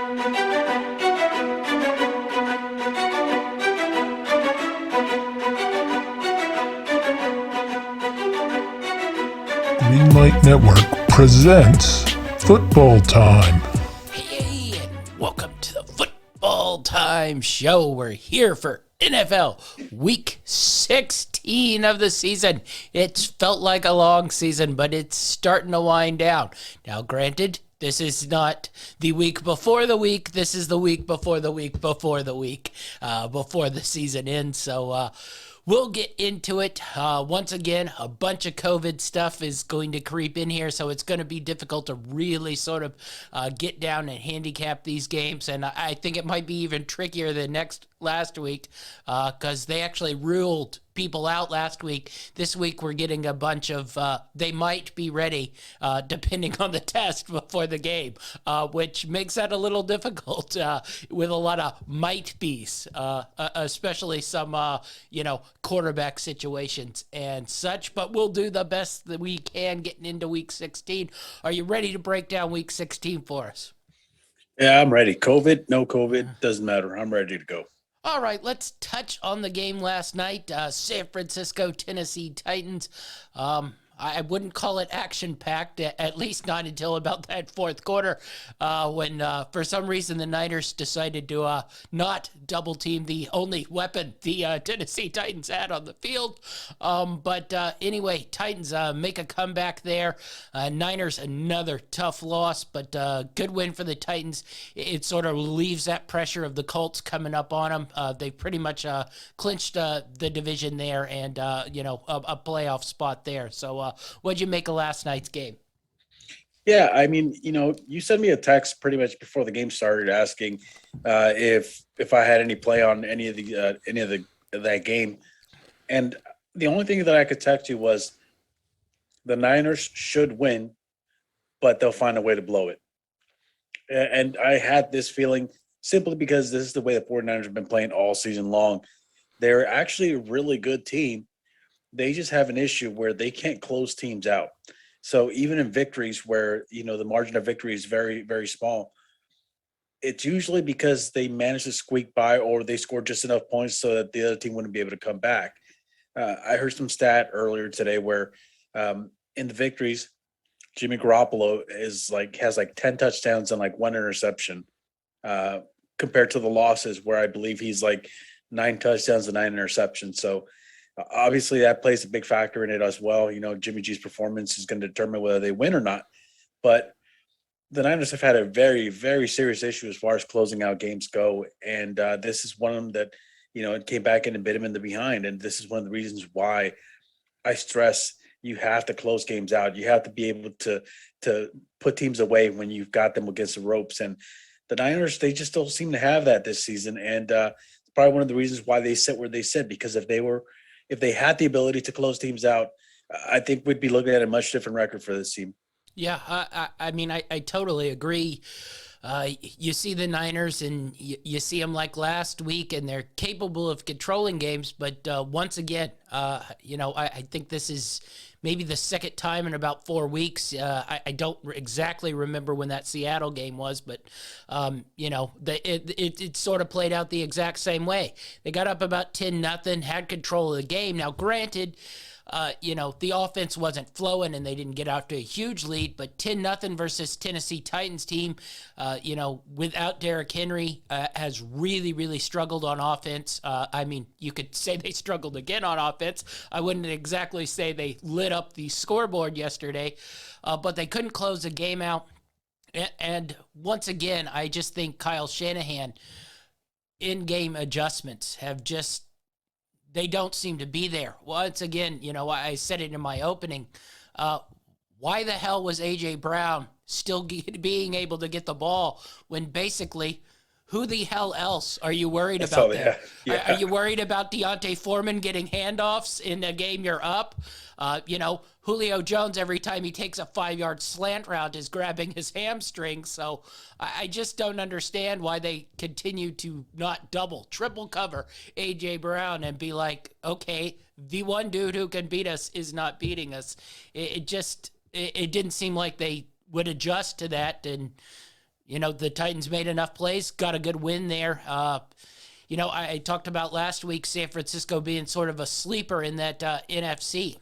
Greenlight Network presents Football Time. Hey, and welcome to the Football Time Show. We're here for NFL Week 16 of the season. It's felt like a long season, but it's starting to wind down. Now, granted, this is not the week before the week. This is the week before the week before the week before the season ends. So, we'll get into it. Once again, a bunch of COVID stuff is going to creep in here, so it's going to be difficult to really sort of get down and handicap these games. And I think it might be even trickier than last week because they actually ruled people out last week. This week we're getting a bunch of they might be ready depending on the test before the game, which makes that a little difficult with a lot of might be's, especially some quarterback situations and such. But we'll do the best that we can getting into Week 16. Are you ready to break down Week 16 for us? Yeah, I'm ready. COVID, no COVID, doesn't matter. I'm ready to go. All right, let's touch on the game last night. San Francisco, Tennessee Titans. I wouldn't call it action-packed, at least not until about that fourth quarter, when for some reason the Niners decided to not double-team the only weapon the Tennessee Titans had on the field. But anyway, Titans make a comeback there. Niners, another tough loss, but good win for the Titans. It sort of relieves that pressure of the Colts coming up on them. They pretty much clinched the division there and, a playoff spot there. So, what'd you make of last night's game? Yeah, I mean, you sent me a text pretty much before the game started asking if I had any play on any of that game, and the only thing that I could text you was the Niners should win, but they'll find a way to blow it. And I had this feeling simply because this is the way the 49ers have been playing all season long. They're actually a really good team. They just have an issue where they can't close teams out. So even in victories where, the margin of victory is very, very small, it's usually because they managed to squeak by or they scored just enough points so that the other team wouldn't be able to come back. I heard some stat earlier today where in the victories, Jimmy Garoppolo has 10 touchdowns and 1 interception compared to the losses where I believe he's 9 touchdowns and 9 interceptions. So obviously, that plays a big factor in it as well. Jimmy G's performance is going to determine whether they win or not. But the Niners have had a very, very serious issue as far as closing out games go. And this is one of them that, it came back in and bit him in the behind. And this is one of the reasons why I stress you have to close games out. You have to be able to put teams away when you've got them against the ropes. And the Niners, they just don't seem to have that this season. And it's probably one of the reasons why they sit where they sit, because if they had the ability to close teams out, I think we'd be looking at a much different record for this team. Yeah, I totally agree. You see the Niners and you see them like last week, and they're capable of controlling games. But once again, I think this is maybe the second time in about 4 weeks. I don't exactly remember when that Seattle game was, but, it sort of played out the exact same way. They got up about 10-0, had control of the game. Now, granted, the offense wasn't flowing and they didn't get out to a huge lead, but 10-0 versus Tennessee Titans team, without Derrick Henry, has really, really struggled on offense. You could say they struggled again on offense. I wouldn't exactly say they lit up the scoreboard yesterday, but they couldn't close the game out. And once again, I just think Kyle Shanahan in-game adjustments have just, they don't seem to be there. Once again, I said it in my opening. Why the hell was A.J. Brown still being able to get the ball when basically who the hell else are you worried about there? Yeah. Are you worried about Deontay Foreman getting handoffs in a game you're up? Julio Jones, every time he takes a 5-yard slant route, is grabbing his hamstring. So I just don't understand why they continue to not double, triple cover A.J. Brown and be like, okay, the one dude who can beat us is not beating us. It didn't seem like they would adjust to that. And, The Titans made enough plays, got a good win there. I talked about last week San Francisco being sort of a sleeper in that NFC.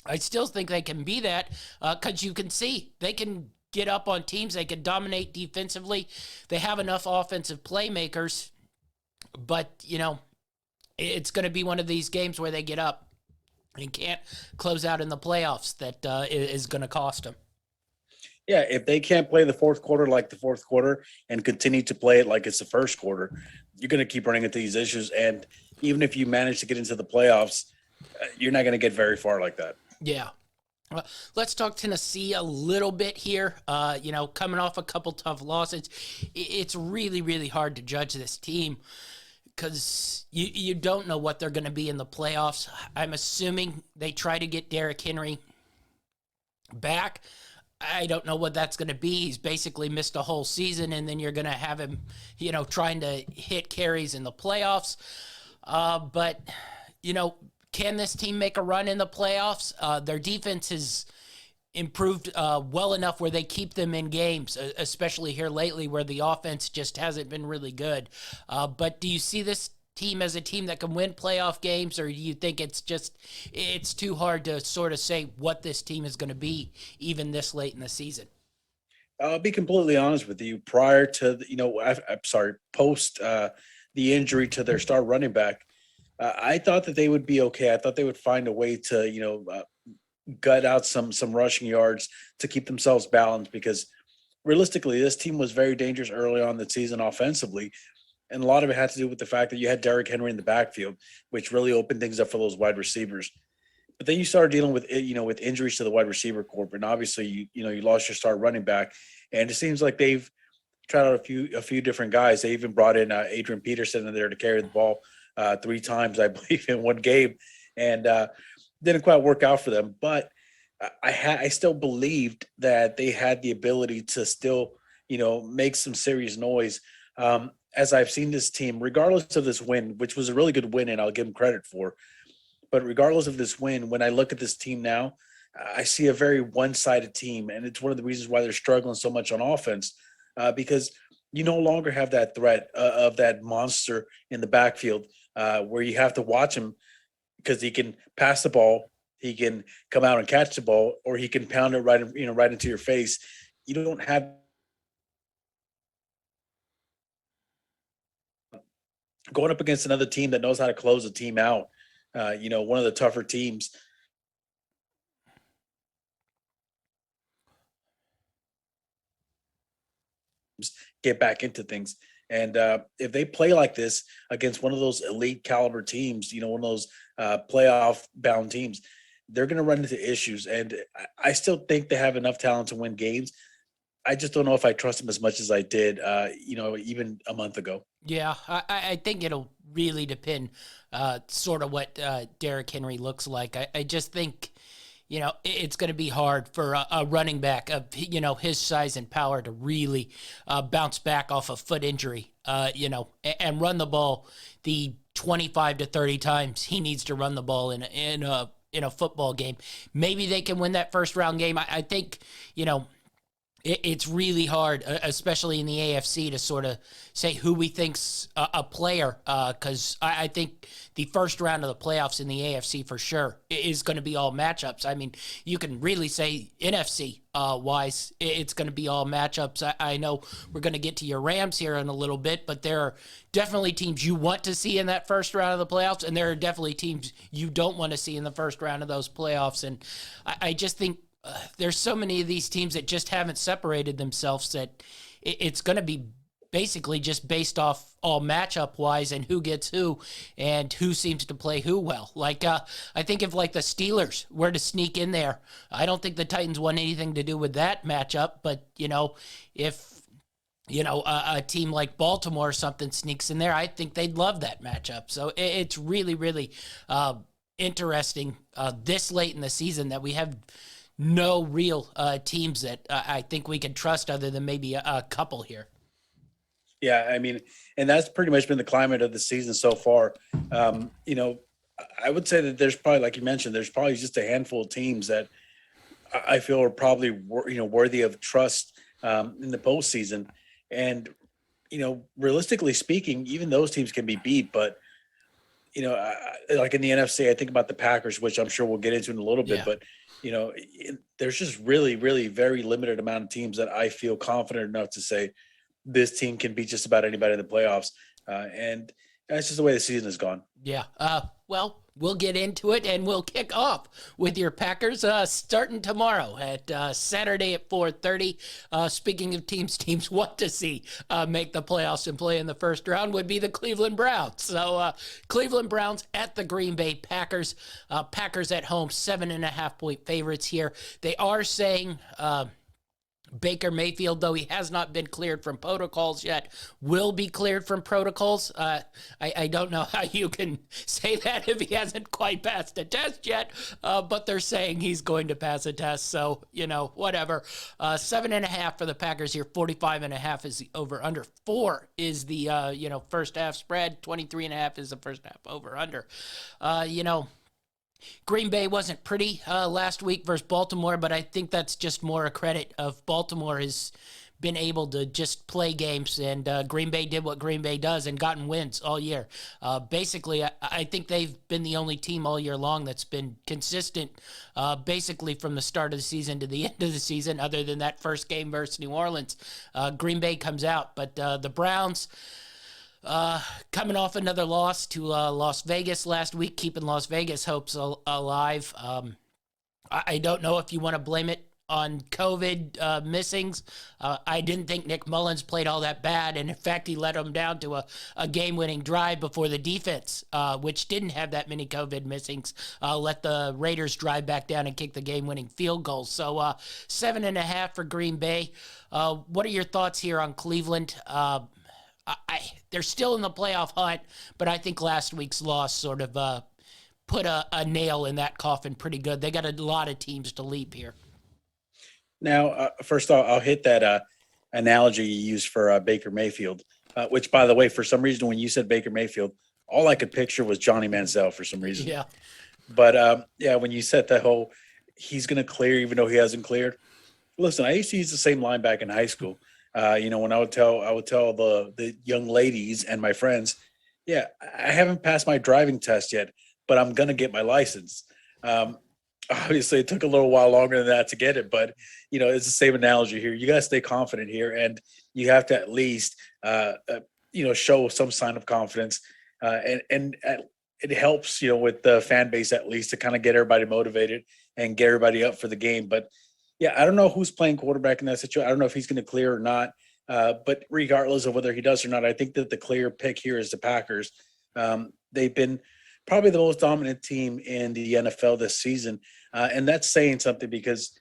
I still think they can be that because you can see they can get up on teams. They can dominate defensively. They have enough offensive playmakers. But, it's going to be one of these games where they get up and can't close out in the playoffs that is going to cost them. Yeah, if they can't play the fourth quarter like the fourth quarter and continue to play it like it's the first quarter, you're going to keep running into these issues. And even if you manage to get into the playoffs, you're not going to get very far like that. Yeah. Let's talk Tennessee a little bit here. Coming off a couple tough losses, it's really, really hard to judge this team because you don't know what they're going to be in the playoffs. I'm assuming they try to get Derrick Henry back. I don't know what that's going to be. He's basically missed a whole season, and then you're going to have him, trying to hit carries in the playoffs. But can this team make a run in the playoffs? Their defense has improved well enough where they keep them in games, especially here lately where the offense just hasn't been really good. But do you see this team as a team that can win playoff games, or do you think it's too hard to sort of say what this team is going to be even this late in the season? I'll be completely honest with you. Prior to post the injury to their star running back, I thought that they would be okay. I thought they would find a way to gut out some rushing yards to keep themselves balanced, because realistically this team was very dangerous early on in the season offensively. And a lot of it had to do with the fact that you had Derrick Henry in the backfield, which really opened things up for those wide receivers. But then you started dealing with injuries to the wide receiver corps, and obviously you lost your star running back. And it seems like they've tried out a few different guys. They even brought in Adrian Peterson in there to carry the ball 3 times, I believe, in one game, and didn't quite work out for them. But I still believed that they had the ability to still make some serious noise. As I've seen this team, regardless of this win, which was a really good win and I'll give them credit for, but regardless of this win, when I look at this team now, I see a very one-sided team. And it's one of the reasons why they're struggling so much on offense, because you no longer have that threat of that monster in the backfield where you have to watch him because he can pass the ball, he can come out and catch the ball, or he can pound it right into your face. You don't have going up against another team that knows how to close a team out, one of the tougher teams. Get back into things. And if they play like this against one of those elite caliber teams, one of those playoff bound teams, they're going to run into issues. And I still think they have enough talent to win games. I just don't know if I trust them as much as I did, even a month ago. Yeah, I think it'll really depend sort of what Derrick Henry looks like. I just think, it's going to be hard for a running back of, his size and power to really bounce back off a foot injury, and run the ball the 25 to 30 times he needs to run the ball in a football game. Maybe they can win that first round game. I think, it's really hard, especially in the AFC, to sort of say who we think's a player, because I think the first round of the playoffs in the AFC for sure is going to be all matchups. I mean, you can really say NFC wise, it's going to be all matchups. I know we're going to get to your Rams here in a little bit, but there are definitely teams you want to see in that first round of the playoffs, and there are definitely teams you don't want to see in the first round of those playoffs. And I just think there's so many of these teams that just haven't separated themselves that it's going to be basically just based off all matchup wise and who gets who and who seems to play who well. Like, I think if like the Steelers were to sneak in there, I don't think the Titans want anything to do with that matchup. But, if, a team like Baltimore or something sneaks in there, I think they'd love that matchup. So it's really, really interesting this late in the season that we have no real teams that I think we can trust other than maybe a couple here. Yeah, I mean, and that's pretty much been the climate of the season so far. I would say that there's probably, like you mentioned, there's probably just a handful of teams that I feel are probably, worthy of trust in the postseason. And, realistically speaking, even those teams can be beat. But, like in the NFC, I think about the Packers, which I'm sure we'll get into in a little bit. Yeah. But, there's just really, really very limited amount of teams that I feel confident enough to say this team can beat just about anybody in the playoffs. And that's just the way the season has gone. Yeah. Well, we'll get into it, and we'll kick off with your Packers starting tomorrow at Saturday at 4:30. Speaking of teams want to see make the playoffs and play in the first round would be the Cleveland Browns. So Cleveland Browns at the Green Bay Packers. Packers at home, 7.5-point favorites here. They are saying Baker Mayfield, though he has not been cleared from protocols yet, will be cleared from protocols. I don't know how you can say that if he hasn't quite passed a test yet, but they're saying he's going to pass a test. So, whatever. 7.5 for the Packers here. 45.5 is the over-under. 4 is the, first half spread. 23.5 is the first half over-under. Green Bay wasn't pretty last week versus Baltimore, but I think that's just more a credit of Baltimore has been able to just play games, and Green Bay did what Green Bay does and gotten wins all year. Basically, I think they've been the only team all year long that's been consistent basically from the start of the season to the end of the season, other than that first game versus New Orleans. Green Bay comes out, but the Browns... coming off another loss to Las Vegas last week, keeping Las Vegas hopes alive. I don't know if you want to blame it on COVID missings. I didn't think Nick Mullins played all that bad, and in fact, he let them down to a game-winning drive before the defense, which didn't have that many COVID missings, let the Raiders drive back down and kick the game-winning field goal. So 7.5 for Green Bay. What are your thoughts here on Cleveland? They're still in the playoff hunt, but I think last week's loss sort of put a nail in that coffin pretty good. They got a lot of teams to leap here. Now, first I'll hit that analogy you used for Baker Mayfield, which, by the way, for some reason, when you said Baker Mayfield, all I could picture was Johnny Manziel for some reason. Yeah. But, when you said that whole he's going to clear even though he hasn't cleared, listen, I used to use the same line back in high school. When I would tell the young ladies and my friends, yeah, I haven't passed my driving test yet, but I'm going to get my license. Obviously it took a little while longer than that to get it, but it's the same analogy here. You got to stay confident here, and you have to at least, show some sign of confidence. And it helps, with the fan base, at least, to kind of get everybody motivated and get everybody up for the game. But yeah, I don't know who's playing quarterback in that situation. I don't know if he's going to clear or not. But regardless of whether he does or not, I think that the clear pick here is the Packers. They've been probably the most dominant team in the NFL this season. And that's saying something because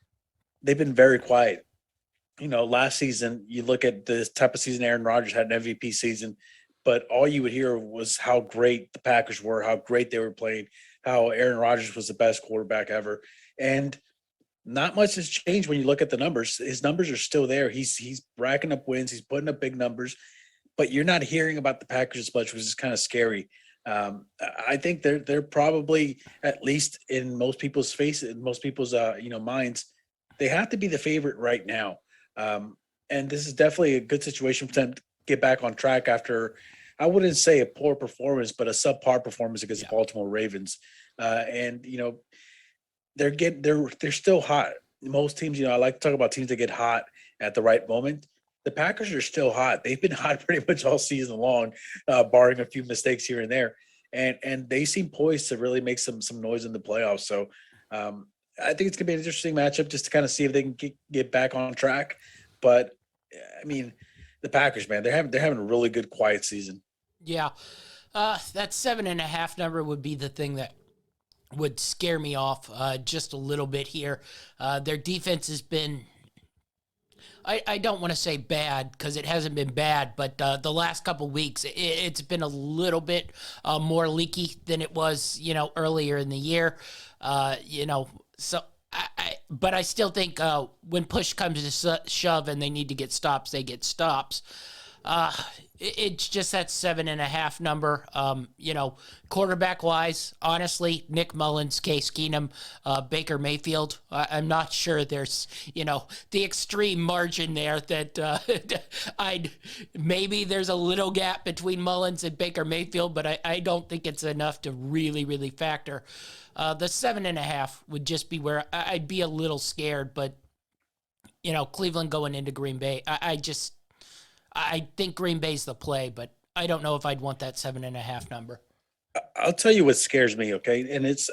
they've been very quiet. Last season, you look at the type of season Aaron Rodgers had, an MVP season, but all you would hear was how great the Packers were, how great they were playing, how Aaron Rodgers was the best quarterback ever. And not much has changed when you look at the numbers. His numbers are still there. He's racking up wins. He's putting up big numbers, but you're not hearing about the Packers as much, which is kind of scary. I think they're probably, at least in most people's faces, in most people's minds, they have to be the favorite right now. And this is definitely a good situation for them to get back on track after, I wouldn't say a poor performance, but a subpar performance against the Baltimore Ravens. They're still hot. Most teams, I like to talk about teams that get hot at the right moment. The Packers are still hot. They've been hot pretty much all season long, barring a few mistakes here and there. And they seem poised to really make some noise in the playoffs. So I think it's gonna be an interesting matchup just to kind of see if they can get back on track. But I mean, the Packers, man, they're having a really good quiet season. Yeah, that 7.5 number would be the thing that would scare me off just a little bit here. Their defense has been, I don't want to say bad because it hasn't been bad, but the last couple weeks it's been a little bit more leaky than it was, earlier in the year. But I still think when push comes to shove and they need to get stops, they get stops. It's just that 7.5 number. Quarterback wise, honestly, Nick Mullins, Case Keenum, Baker Mayfield. I'm not sure there's, the extreme margin there that maybe there's a little gap between Mullins and Baker Mayfield, but I don't think it's enough to really, really factor. The 7.5 would just be where I'd be a little scared, but, Cleveland going into Green Bay, I think Green Bay's the play, but I don't know if I'd want that 7.5 number. I'll tell you what scares me, okay? And it's,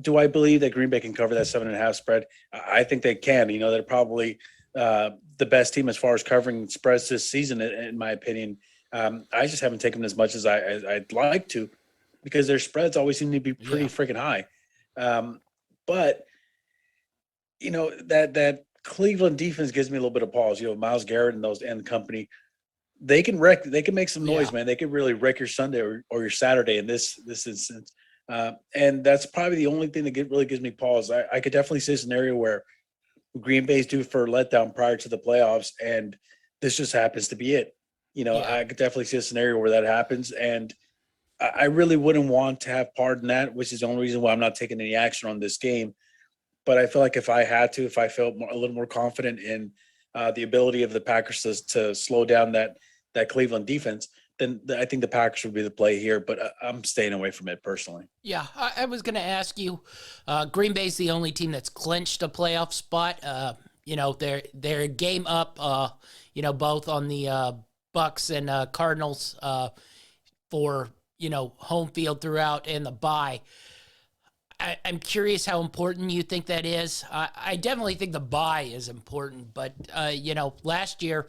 do I believe that Green Bay can cover that 7.5 spread? I think they can. They're probably the best team as far as covering spreads this season, in my opinion. I just haven't taken as much as I'd like to, because their spreads always seem to be pretty freaking high. But that Cleveland defense gives me a little bit of pause. Myles Garrett and the company, they can make some noise, man. They can really wreck your Sunday or your Saturday in this instance. And that's probably the only thing that really gives me pause. I could definitely see a scenario where Green Bay's due for a letdown prior to the playoffs, and this just happens to be it. I could definitely see a scenario where that happens, and I really wouldn't want to have part in that, which is the only reason why I'm not taking any action on this game. But I feel like if I felt a little more confident in the ability of the Packers to slow down that Cleveland defense, then I think the Packers would be the play here. But I'm staying away from it personally. Yeah, I was going to ask you, Green Bay's the only team that's clinched a playoff spot. They're game up, both on the Bucks and Cardinals for, home field throughout and the bye. I'm curious how important you think that is. I definitely think the bye is important, but last year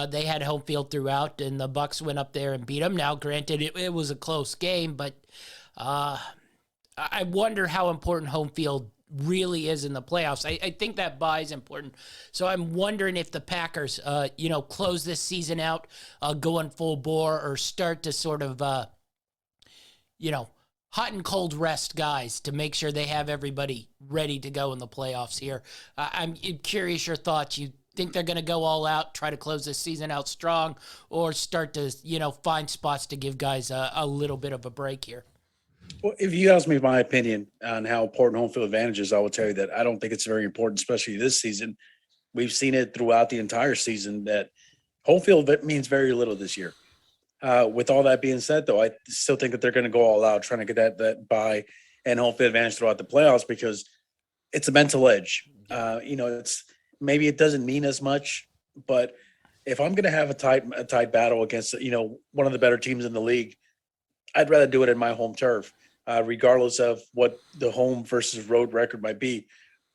they had home field throughout, and the Bucks went up there and beat them. Now, granted, it was a close game, but I wonder how important home field really is in the playoffs. I think that bye is important. So I'm wondering if the Packers, close this season out, going full bore, or start to sort of, hot and cold rest guys to make sure they have everybody ready to go in the playoffs here. I'm curious your thoughts. You think they're going to go all out, try to close this season out strong, or start to, find spots to give guys a little bit of a break here? Well, if you ask me my opinion on how important home field advantage is, I will tell you that I don't think it's very important, especially this season. We've seen it throughout the entire season that home field means very little this year. With all that being said, though, I still think that they're going to go all out trying to get that bye and home field advantage throughout the playoffs, because it's a mental edge. It's maybe it doesn't mean as much, but if I'm going to have a tight battle against one of the better teams in the league, I'd rather do it in my home turf, regardless of what the home versus road record might be.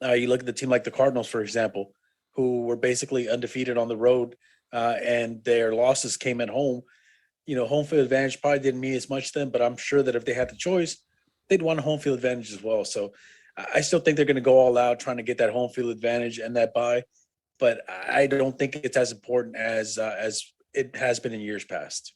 You look at the team like the Cardinals, for example, who were basically undefeated on the road, and their losses came at home. Home field advantage probably didn't mean as much to them, but I'm sure that if they had the choice, they'd want a home field advantage as well. So I still think they're going to go all out trying to get that home field advantage and that bye, but I don't think it's as important as it has been in years past.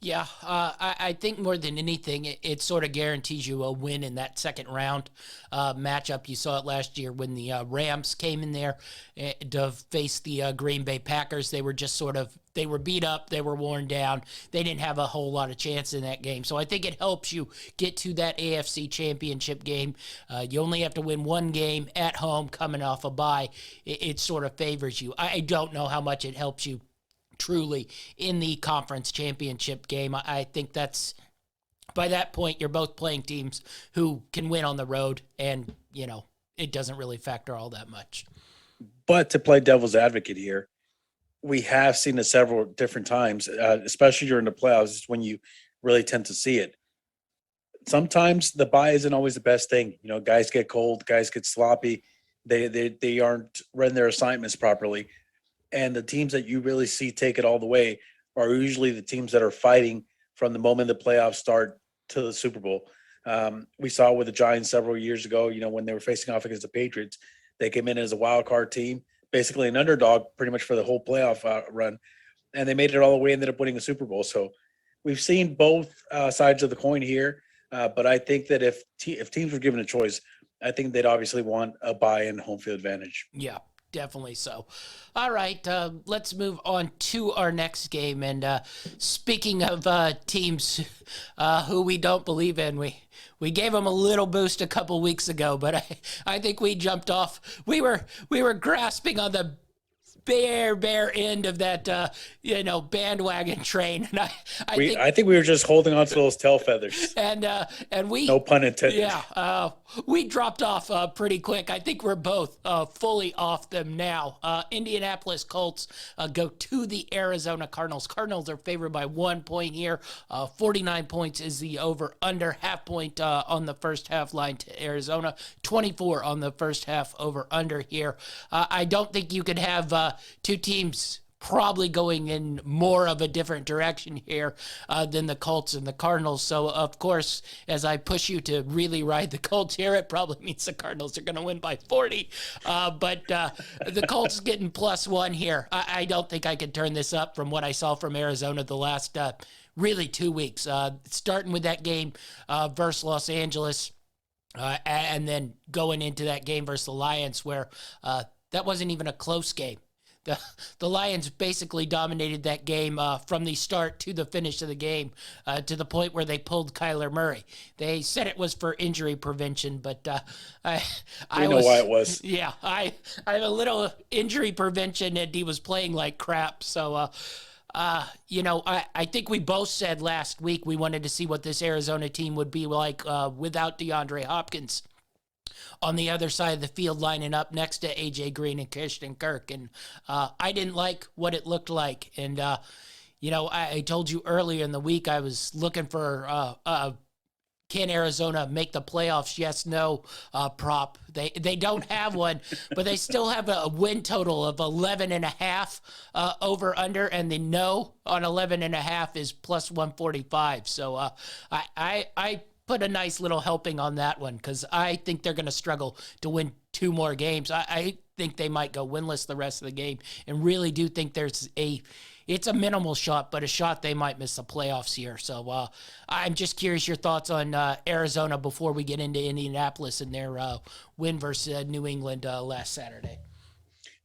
Yeah, I think more than anything, it sort of guarantees you a win in that second round matchup. You saw it last year when the Rams came in there to face the Green Bay Packers. They were just they were beat up, they were worn down. They didn't have a whole lot of chance in that game. So I think it helps you get to that AFC Championship game. You only have to win one game at home coming off a bye. It sort of favors you. I don't know how much it helps you truly in the conference championship game. I think that's, by that point, you're both playing teams who can win on the road, and it doesn't really factor all that much. But to play devil's advocate here, we have seen it several different times, especially during the playoffs, when you really tend to see it. Sometimes the bye isn't always the best thing. Guys get cold, guys get sloppy. They aren't running their assignments properly. And the teams that you really see take it all the way are usually the teams that are fighting from the moment the playoffs start to the Super Bowl. We saw with the Giants several years ago, when they were facing off against the Patriots, they came in as a wild card team, basically an underdog pretty much for the whole playoff run. And they made it all the way, ended up winning the Super Bowl. So we've seen both sides of the coin here. But I think that if teams were given a choice, I think they'd obviously want a bye and home field advantage. Yeah. definitely so. All right, let's move on to our next game. And speaking of teams who we don't believe in, we gave them a little boost a couple weeks ago, but I think we jumped off. We were grasping on the bare end of that bandwagon train, and I think we were just holding on to those tail feathers. And we, no pun intended. Yeah, we dropped off pretty quick. I think we're both fully off them now. Indianapolis Colts go to the Arizona Cardinals. Cardinals are favored by 1 point here. 49 points is the over/under. Half point on the first half line to Arizona. 24 on the first half over/under here. I don't think you could have two teams probably going in more of a different direction here than the Colts and the Cardinals. So, of course, as I push you to really ride the Colts here, it probably means the Cardinals are going to win by 40. But the Colts getting +1 here. I don't think I could turn this up from what I saw from Arizona the last really 2 weeks. Starting with that game versus Los Angeles and then going into that game versus the Lions where that wasn't even a close game. The Lions basically dominated that game from the start to the finish of the game to the point where they pulled Kyler Murray. They said it was for injury prevention, but I know why it was. Yeah, I have a little injury prevention, and he was playing like crap. So, I think we both said last week we wanted to see what this Arizona team would be like without DeAndre Hopkins on the other side of the field, lining up next to A.J. Green and Christian Kirk. And I didn't like what it looked like. And, I told you earlier in the week I was looking for can Arizona make the playoffs? Yes, no prop. They don't have one, but they still have a win total of 11.5 over under, and the no on 11.5 is +145. So I put a nice little helping on that one because I think they're going to struggle to win 2 more games. I think they might go winless the rest of the game, and really do think it's a minimal shot, but a shot they might miss the playoffs here. So I'm just curious your thoughts on Arizona before we get into Indianapolis and their win versus New England last Saturday.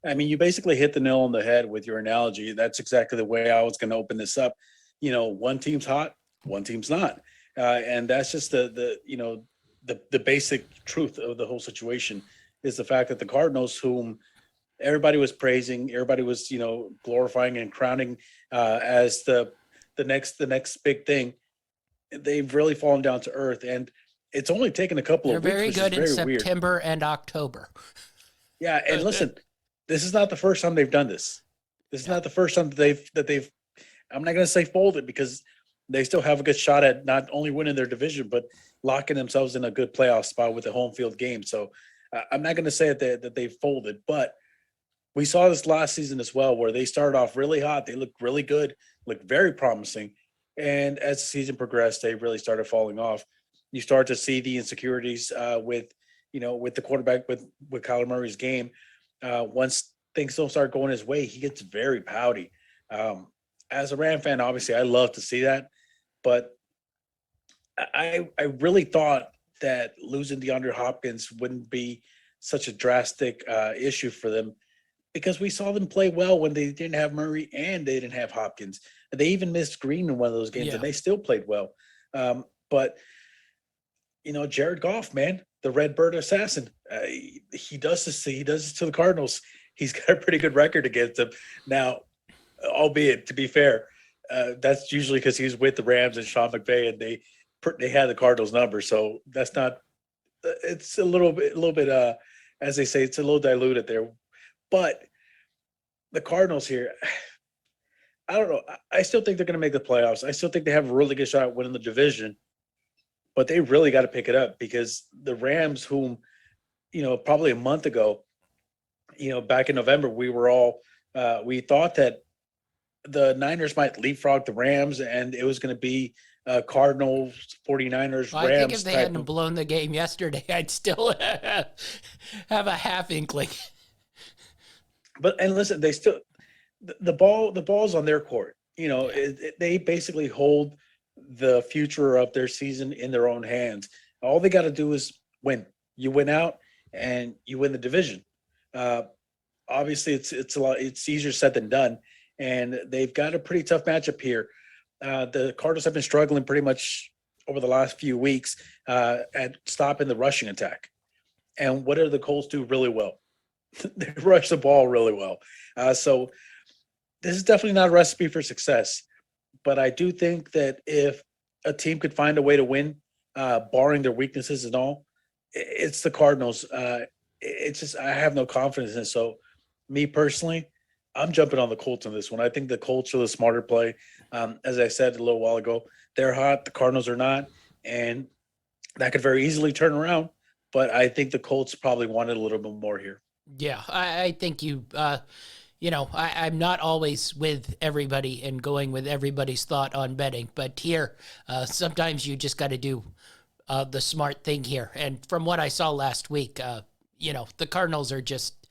I mean, you basically hit the nail on the head with your analogy. That's exactly the way I was going to open this up. One team's hot, one team's not. And that's just the basic truth of the whole situation is the fact that the Cardinals, whom everybody was praising, everybody was, glorifying and crowning as the next big thing, they've really fallen down to earth. And it's only taken a couple of weeks. They're very good in September weird. And October. Yeah, and listen, this is not the first time they've done this. This is not the first time that they've I'm not going to say folded because they still have a good shot at not only winning their division, but locking themselves in a good playoff spot with a home field game. So I'm not going to say that they folded, but we saw this last season as well, where they started off really hot. They looked really good, looked very promising. And as the season progressed, they really started falling off. You start to see the insecurities with the quarterback, with Kyler Murray's game. Once things don't start going his way, he gets very pouty. As a Ram fan, obviously, I love to see that. But I really thought that losing DeAndre Hopkins wouldn't be such a drastic issue for them because we saw them play well when they didn't have Murray and they didn't have Hopkins. They even missed Green in one of those games, and they still played well. But Jared Goff, man, the Redbird assassin, he does this. He does this to the Cardinals. He's got a pretty good record against them now, albeit to be fair. That's usually because he's with the Rams and Sean McVay, and they had the Cardinals number. So that's not. It's a little bit. As they say, it's a little diluted there. But the Cardinals here, I don't know. I still think they're going to make the playoffs. I still think they have a really good shot at winning the division. But they really got to pick it up because the Rams, whom probably a month ago, back in November, we thought that the Niners might leapfrog the Rams, and it was going to be Cardinals, 49ers, Rams. I think if they hadn't blown the game yesterday, I'd still have a half inkling. And listen, they still the ball's on their court. They basically hold the future of their season in their own hands. All they got to do is win. You win out, and you win the division. obviously it's easier said than done, and they've got a pretty tough matchup here. The Cardinals have been struggling pretty much over the last few weeks at stopping the rushing attack. And what do the Colts do really well? They rush the ball really well. So this is definitely not a recipe for success. But I do think that if a team could find a way to win, barring their weaknesses and all, it's the Cardinals. It's just I have no confidence in it. So me personally, I'm jumping on the Colts on this one. I think the Colts are the smarter play. As I said a little while ago, they're hot. The Cardinals are not. And that could very easily turn around. But I think the Colts probably wanted a little bit more here. Yeah, I think I'm not always with everybody and going with everybody's thought on betting, but here, sometimes you just got to do the smart thing here. And from what I saw last week, the Cardinals are just,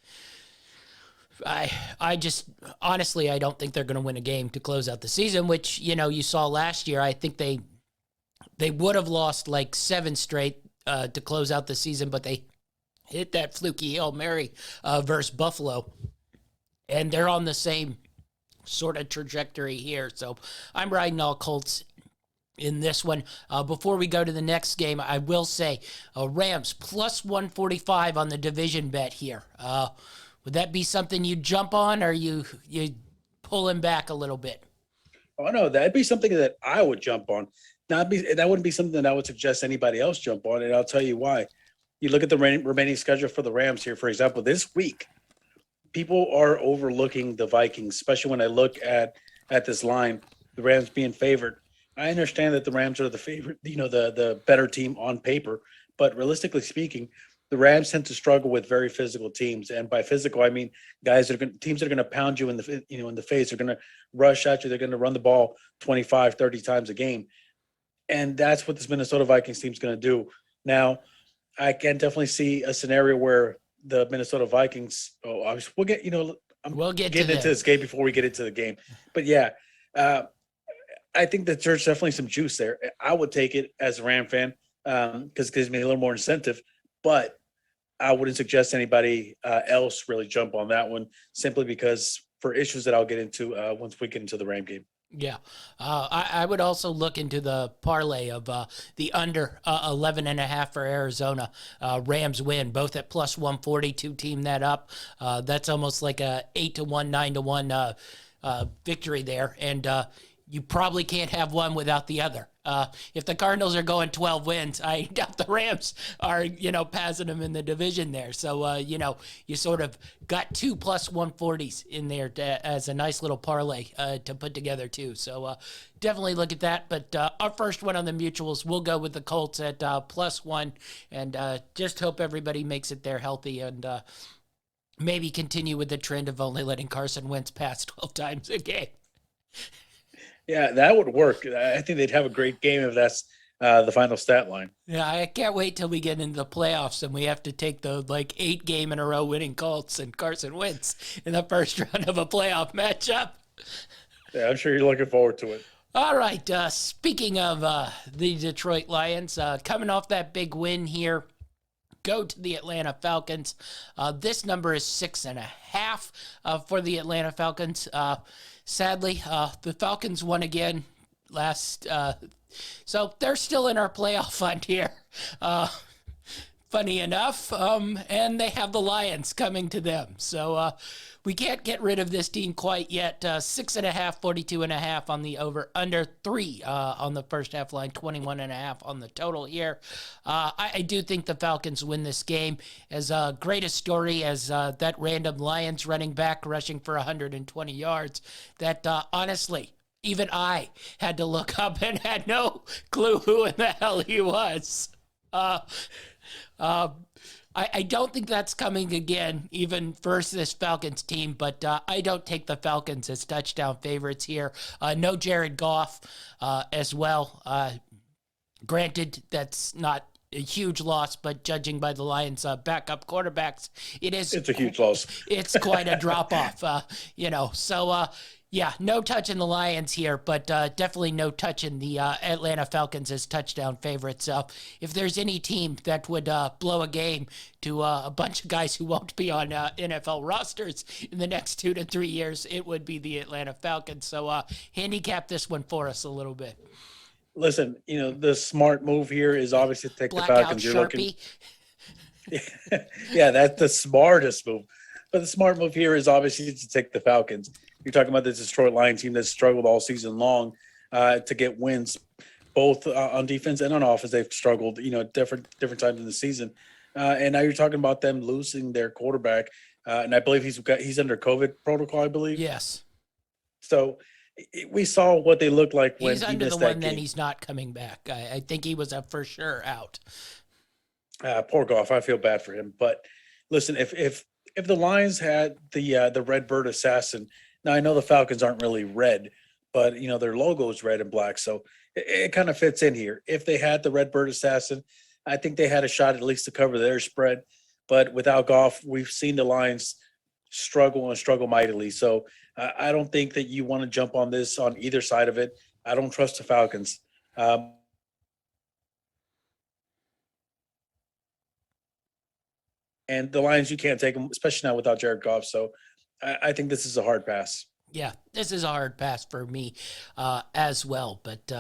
I just, honestly, I don't think they're going to win a game to close out the season, which, you saw last year. I think they would have lost like 7 straight to close out the season, but they hit that fluky Hail Mary versus Buffalo. And they're on the same sort of trajectory here. So I'm riding all Colts in this one. Before we go to the next game, I will say Rams plus 145 on the division bet here. Would that be something you jump on, or you pulling back a little bit? Oh, no, that'd be something that I would jump on. That wouldn't be something that I would suggest anybody else jump on, and I'll tell you why. You look at the remaining schedule for the Rams here, for example, this week. People are overlooking the Vikings, especially when I look at this line, the Rams being favored. I understand that the Rams are the favorite, the better team on paper, but realistically speaking, the Rams tend to struggle with very physical teams, and by physical, I mean teams that are going to pound you in the face. They're going to rush at you. They're going to run the ball 25, 30 times a game, and that's what this Minnesota Vikings team is going to do. Now, I can definitely see a scenario where the Minnesota Vikings. We'll get getting into this game before we get into the game. But yeah, I think that there's definitely some juice there. I would take it as a Ram fan because it gives me a little more incentive. But I wouldn't suggest anybody else really jump on that one simply because for issues that I'll get into once we get into the Ram game. Yeah. I would also look into the parlay of the under 11.5 for Arizona. Rams win, both at plus 140 to team that up. That's almost like a 8-1, 9-1 victory there. And you probably can't have one without the other. If the Cardinals are going 12 wins, I doubt the Rams are, passing them in the division there. So, you sort of got 2 plus 140s in there as a nice little parlay to put together too. So definitely look at that. But our first one on the mutuals, we'll go with the Colts at +1 and just hope everybody makes it there healthy and maybe continue with the trend of only letting Carson Wentz pass 12 times a game. Yeah, that would work. I think they'd have a great game if that's the final stat line. Yeah, I can't wait till we get into the playoffs and we have to take the 8 game in a row winning Colts and Carson Wentz in the first round of a playoff matchup. Yeah, I'm sure you're looking forward to it. All right. Speaking of the Detroit Lions, coming off that big win here, go to the Atlanta Falcons. This number is 6.5 for the Atlanta Falcons. Sadly, the Falcons won again last, so they're still in our playoff hunt here. Funny enough, and they have the Lions coming to them. So we can't get rid of this team quite yet. 6.5, 42.5 on the over, under 3 on the first half line, 21.5 on the total here. I do think the Falcons win this game. As great a story as that random Lions running back rushing for 120 yards, that honestly, even I had to look up and had no clue who in the hell he was. I don't think that's coming again, even versus this Falcons team, but I don't take the Falcons as touchdown favorites here. No Jared Goff as well. Granted, that's not a huge loss, but judging by the Lions' backup quarterbacks, it's a huge loss. It's quite a drop-off, So, Yeah, no touch in the Lions here, but definitely no touch in the Atlanta Falcons as touchdown favorites. If there's any team that would blow a game to a bunch of guys who won't be on NFL rosters in the next 2 to 3 years, it would be the Atlanta Falcons. So handicap this one for us a little bit. Listen, the smart move here is obviously to take the Blackout Falcons. You're looking, Sharpie. yeah, that's the smartest move. But the smart move here is obviously to take the Falcons. You're talking about the Detroit Lions team that's struggled all season long to get wins, both on defense and on offense. They've struggled, different times in the season, and now you're talking about them losing their quarterback, and I believe he's under COVID protocol, I believe. Yes. So we saw what they looked like when He's he under the missed that one, game. then he's not coming back. I think he was for sure out. Poor Goff. I feel bad for him. But listen, if the Lions had the Redbird Assassin, now I know the Falcons aren't really red, but their logo is red and black, so it kind of fits in here. If they had the Redbird Assassin, I think they had a shot at least to cover their spread. But without Goff, we've seen the Lions struggle and struggle mightily. So I don't think that you want to jump on this on either side of it. I don't trust the Falcons. And the Lions, you can't take them, especially now without Jared Goff. So I think this is a hard pass. Yeah, this is a hard pass for me as well. But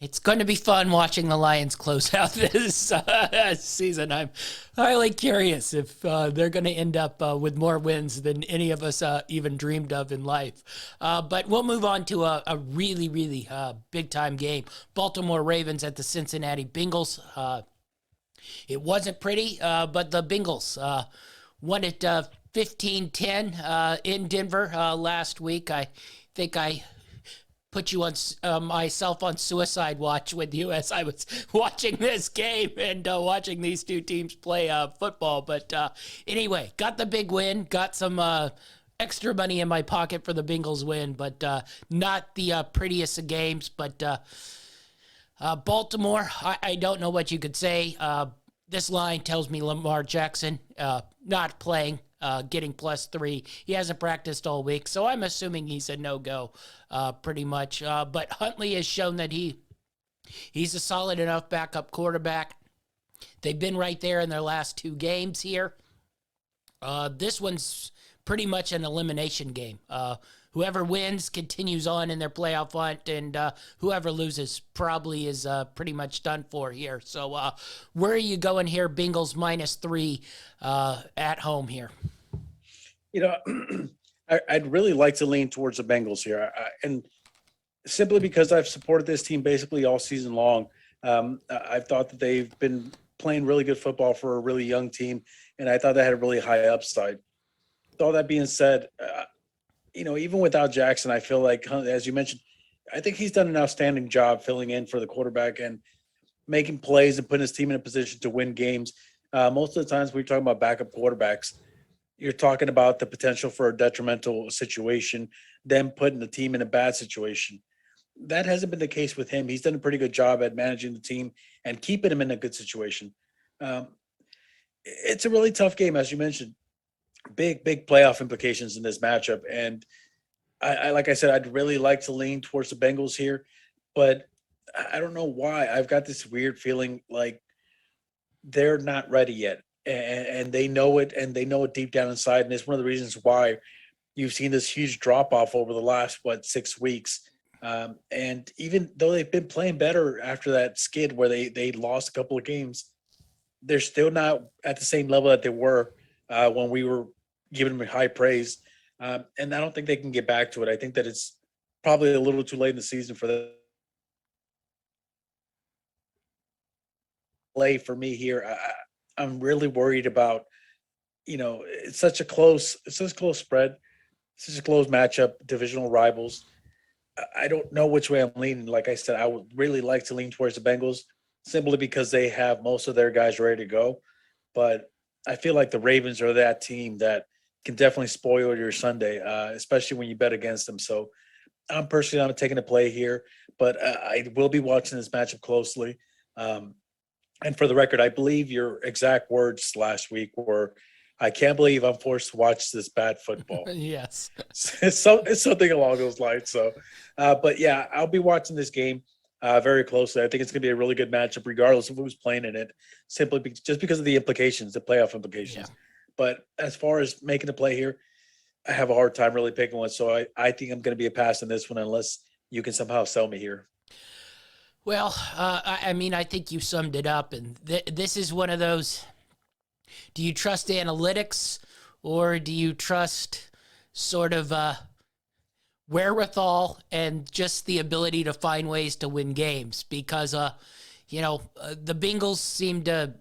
it's going to be fun watching the Lions close out this season. I'm highly curious if they're going to end up with more wins than any of us even dreamed of in life. But we'll move on to a really, really big-time game. Baltimore Ravens at the Cincinnati Bengals. It wasn't pretty, but the Bengals won it 15-10 in Denver last week. I think I put you on myself on suicide watch with you as I was watching this game and watching these two teams play football. But anyway, got the big win, got some extra money in my pocket for the Bengals win, but not the prettiest of games. But Baltimore, I don't know what you could say. This line tells me Lamar Jackson not playing, getting +3. He hasn't practiced all week, so I'm assuming he's a no-go pretty much. But Huntley has shown that he's a solid enough backup quarterback. They've been right there in their last 2 games here. This one's pretty much an elimination game. Whoever wins continues on in their playoff hunt, and whoever loses probably is pretty much done for here. So where are you going here? Bengals -3 at home here. I'd really like to lean towards the Bengals here, and simply because I've supported this team basically all season long. I've thought that they've been playing really good football for a really young team, and I thought they had a really high upside. With all that being said, even without Jackson, I feel like, as you mentioned, I think he's done an outstanding job filling in for the quarterback and making plays and putting his team in a position to win games. Most of the times when you're talking about backup quarterbacks, you're talking about the potential for a detrimental situation, them putting the team in a bad situation. That hasn't been the case with him. He's done a pretty good job at managing the team and keeping him in a good situation. It's a really tough game, as you mentioned. Big playoff implications in this matchup. And I like I said, I'd really like to lean towards the Bengals here, but I don't know why. I've got this weird feeling like they're not ready yet. And they know it, and they know it deep down inside. And it's one of the reasons why you've seen this huge drop off over the last, 6 weeks. And even though they've been playing better after that skid where they lost a couple of games, they're still not at the same level that they were when we were giving them high praise. And I don't think they can get back to it. I think that it's probably a little too late in the season for them. Play for me here. I'm really worried about, it's such a close spread, such a close matchup, divisional rivals. I don't know which way I'm leaning. Like I said, I would really like to lean towards the Bengals simply because they have most of their guys ready to go. But I feel like the Ravens are that team that can definitely spoil your Sunday, especially when you bet against them. So I'm personally not taking a play here, but I will be watching this matchup closely. And for the record, I believe your exact words last week were I can't believe I'm forced to watch this bad football. Yes. It's something along those lines. So, but yeah, I'll be watching this game very closely. I think it's going to be a really good matchup, regardless of who's playing in it, just because of the implications, the playoff implications. Yeah. But as far as making the play here, I have a hard time really picking one. So I think I'm going to be a pass in this one unless you can somehow sell me here. Well, I mean, I think you summed it up, and this is one of those. Do you trust analytics, or do you trust sort of wherewithal and just the ability to find ways to win games? Because the Bengals seem to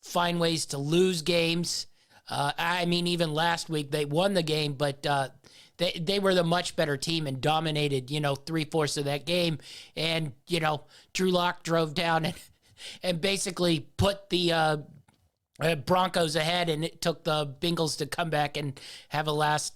find ways to lose games. I mean, even last week they won the game, but they were the much better team and dominated, 3/4 of that game. And, Drew Lock drove down and basically put the Broncos ahead, and it took the Bengals to come back and have a last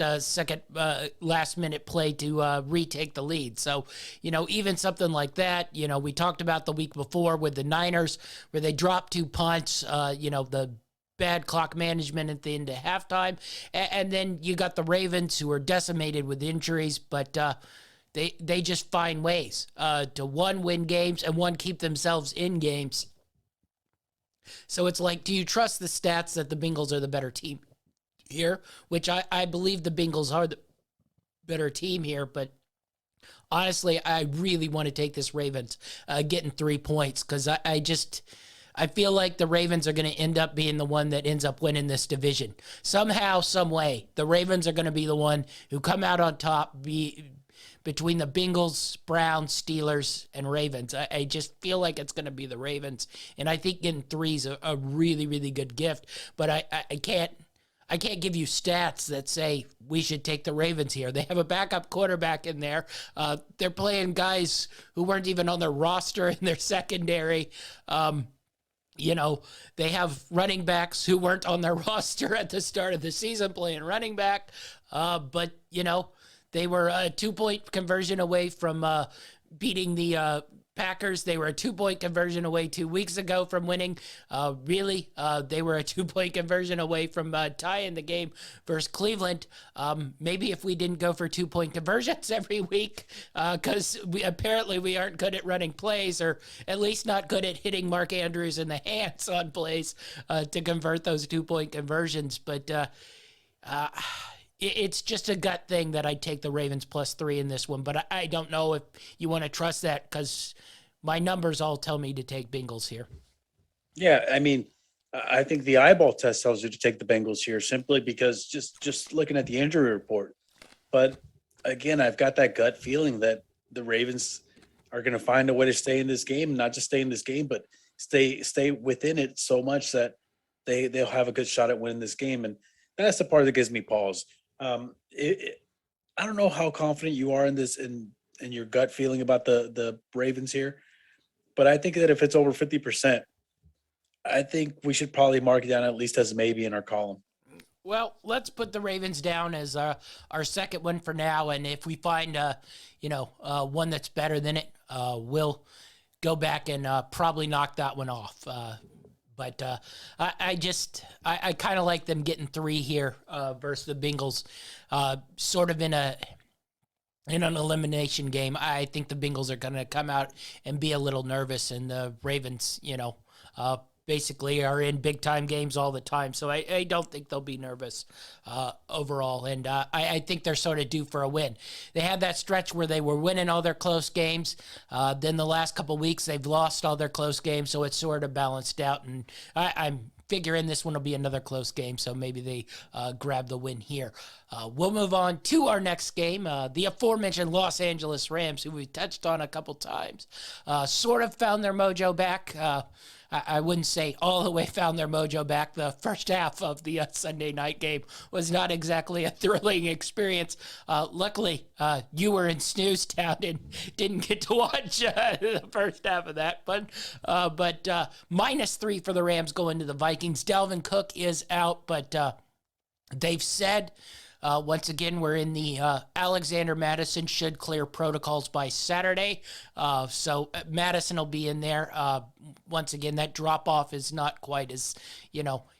minute play to retake the lead. So, even something like that, we talked about the week before with the Niners where they dropped 2 punts, the bad clock management at the end of halftime. And then you got the Ravens, who are decimated with injuries, but they just find ways to win games and keep themselves in games. So it's like, do you trust the stats that the Bengals are the better team here? Which I believe the Bengals are the better team here, but honestly, I really want to take this Ravens getting 3 points, because I feel like the Ravens are going to end up being the one that ends up winning this division. Somehow, some way, the Ravens are going to be the one who come out on top between the Bengals, Browns, Steelers, and Ravens. I just feel like it's going to be the Ravens. And I think getting 3 is a really, really good gift. But I can't give you stats that say we should take the Ravens here. They have a backup quarterback in there. They're playing guys who weren't even on their roster in their secondary. They have running backs who weren't on their roster at the start of the season playing running back. But they were a 2-point conversion away from beating the Packers. They were a 2-point conversion away 2 weeks ago from winning. They were a 2-point conversion away from tying the game versus Cleveland. Maybe if we didn't go for 2-point conversions every week, because we aren't good at running plays, or at least not good at hitting Mark Andrews in the hands on plays to convert those 2-point conversions. But it's just a gut thing that I'd take the Ravens +3 in this one, but I don't know if you want to trust that, because my numbers all tell me to take Bengals here. Yeah, I mean, I think the eyeball test tells you to take the Bengals here simply because just looking at the injury report. But again, I've got that gut feeling that the Ravens are going to find a way to stay in this game, not just stay in this game, but stay within it so much that they'll have a good shot at winning this game. And that's the part that gives me pause. I don't know how confident you are in this in your gut feeling about the Ravens here, but I think that if it's over 50%, I think we should probably mark it down at least as maybe in our column. Well, let's put the Ravens down as our second one for now, and if we find one that's better than it, we'll go back and probably knock that one off. But I kind of like them getting 3 here versus the Bengals, sort of in an elimination game. I think the Bengals are going to come out and be a little nervous, and the Ravens, basically are in big-time games all the time. So I don't think they'll be nervous overall, and I think they're sort of due for a win. They had that stretch where they were winning all their close games. Then the last couple weeks, they've lost all their close games, so it's sort of balanced out, and I'm figuring this one will be another close game, so maybe they grab the win here. We'll move on to our next game. The aforementioned Los Angeles Rams, who we touched on a couple times, sort of found their mojo back. I wouldn't say all the way found their mojo back. The first half of the Sunday night game was not exactly a thrilling experience. Luckily, you were in snooze town and didn't get to watch the first half of that. But -3 for the Rams going to the Vikings. Dalvin Cook is out, but they've said Once again, we're in the Alexander Madison should clear protocols by Saturday. So Madison will be in there. Once again, that drop-off is not quite as,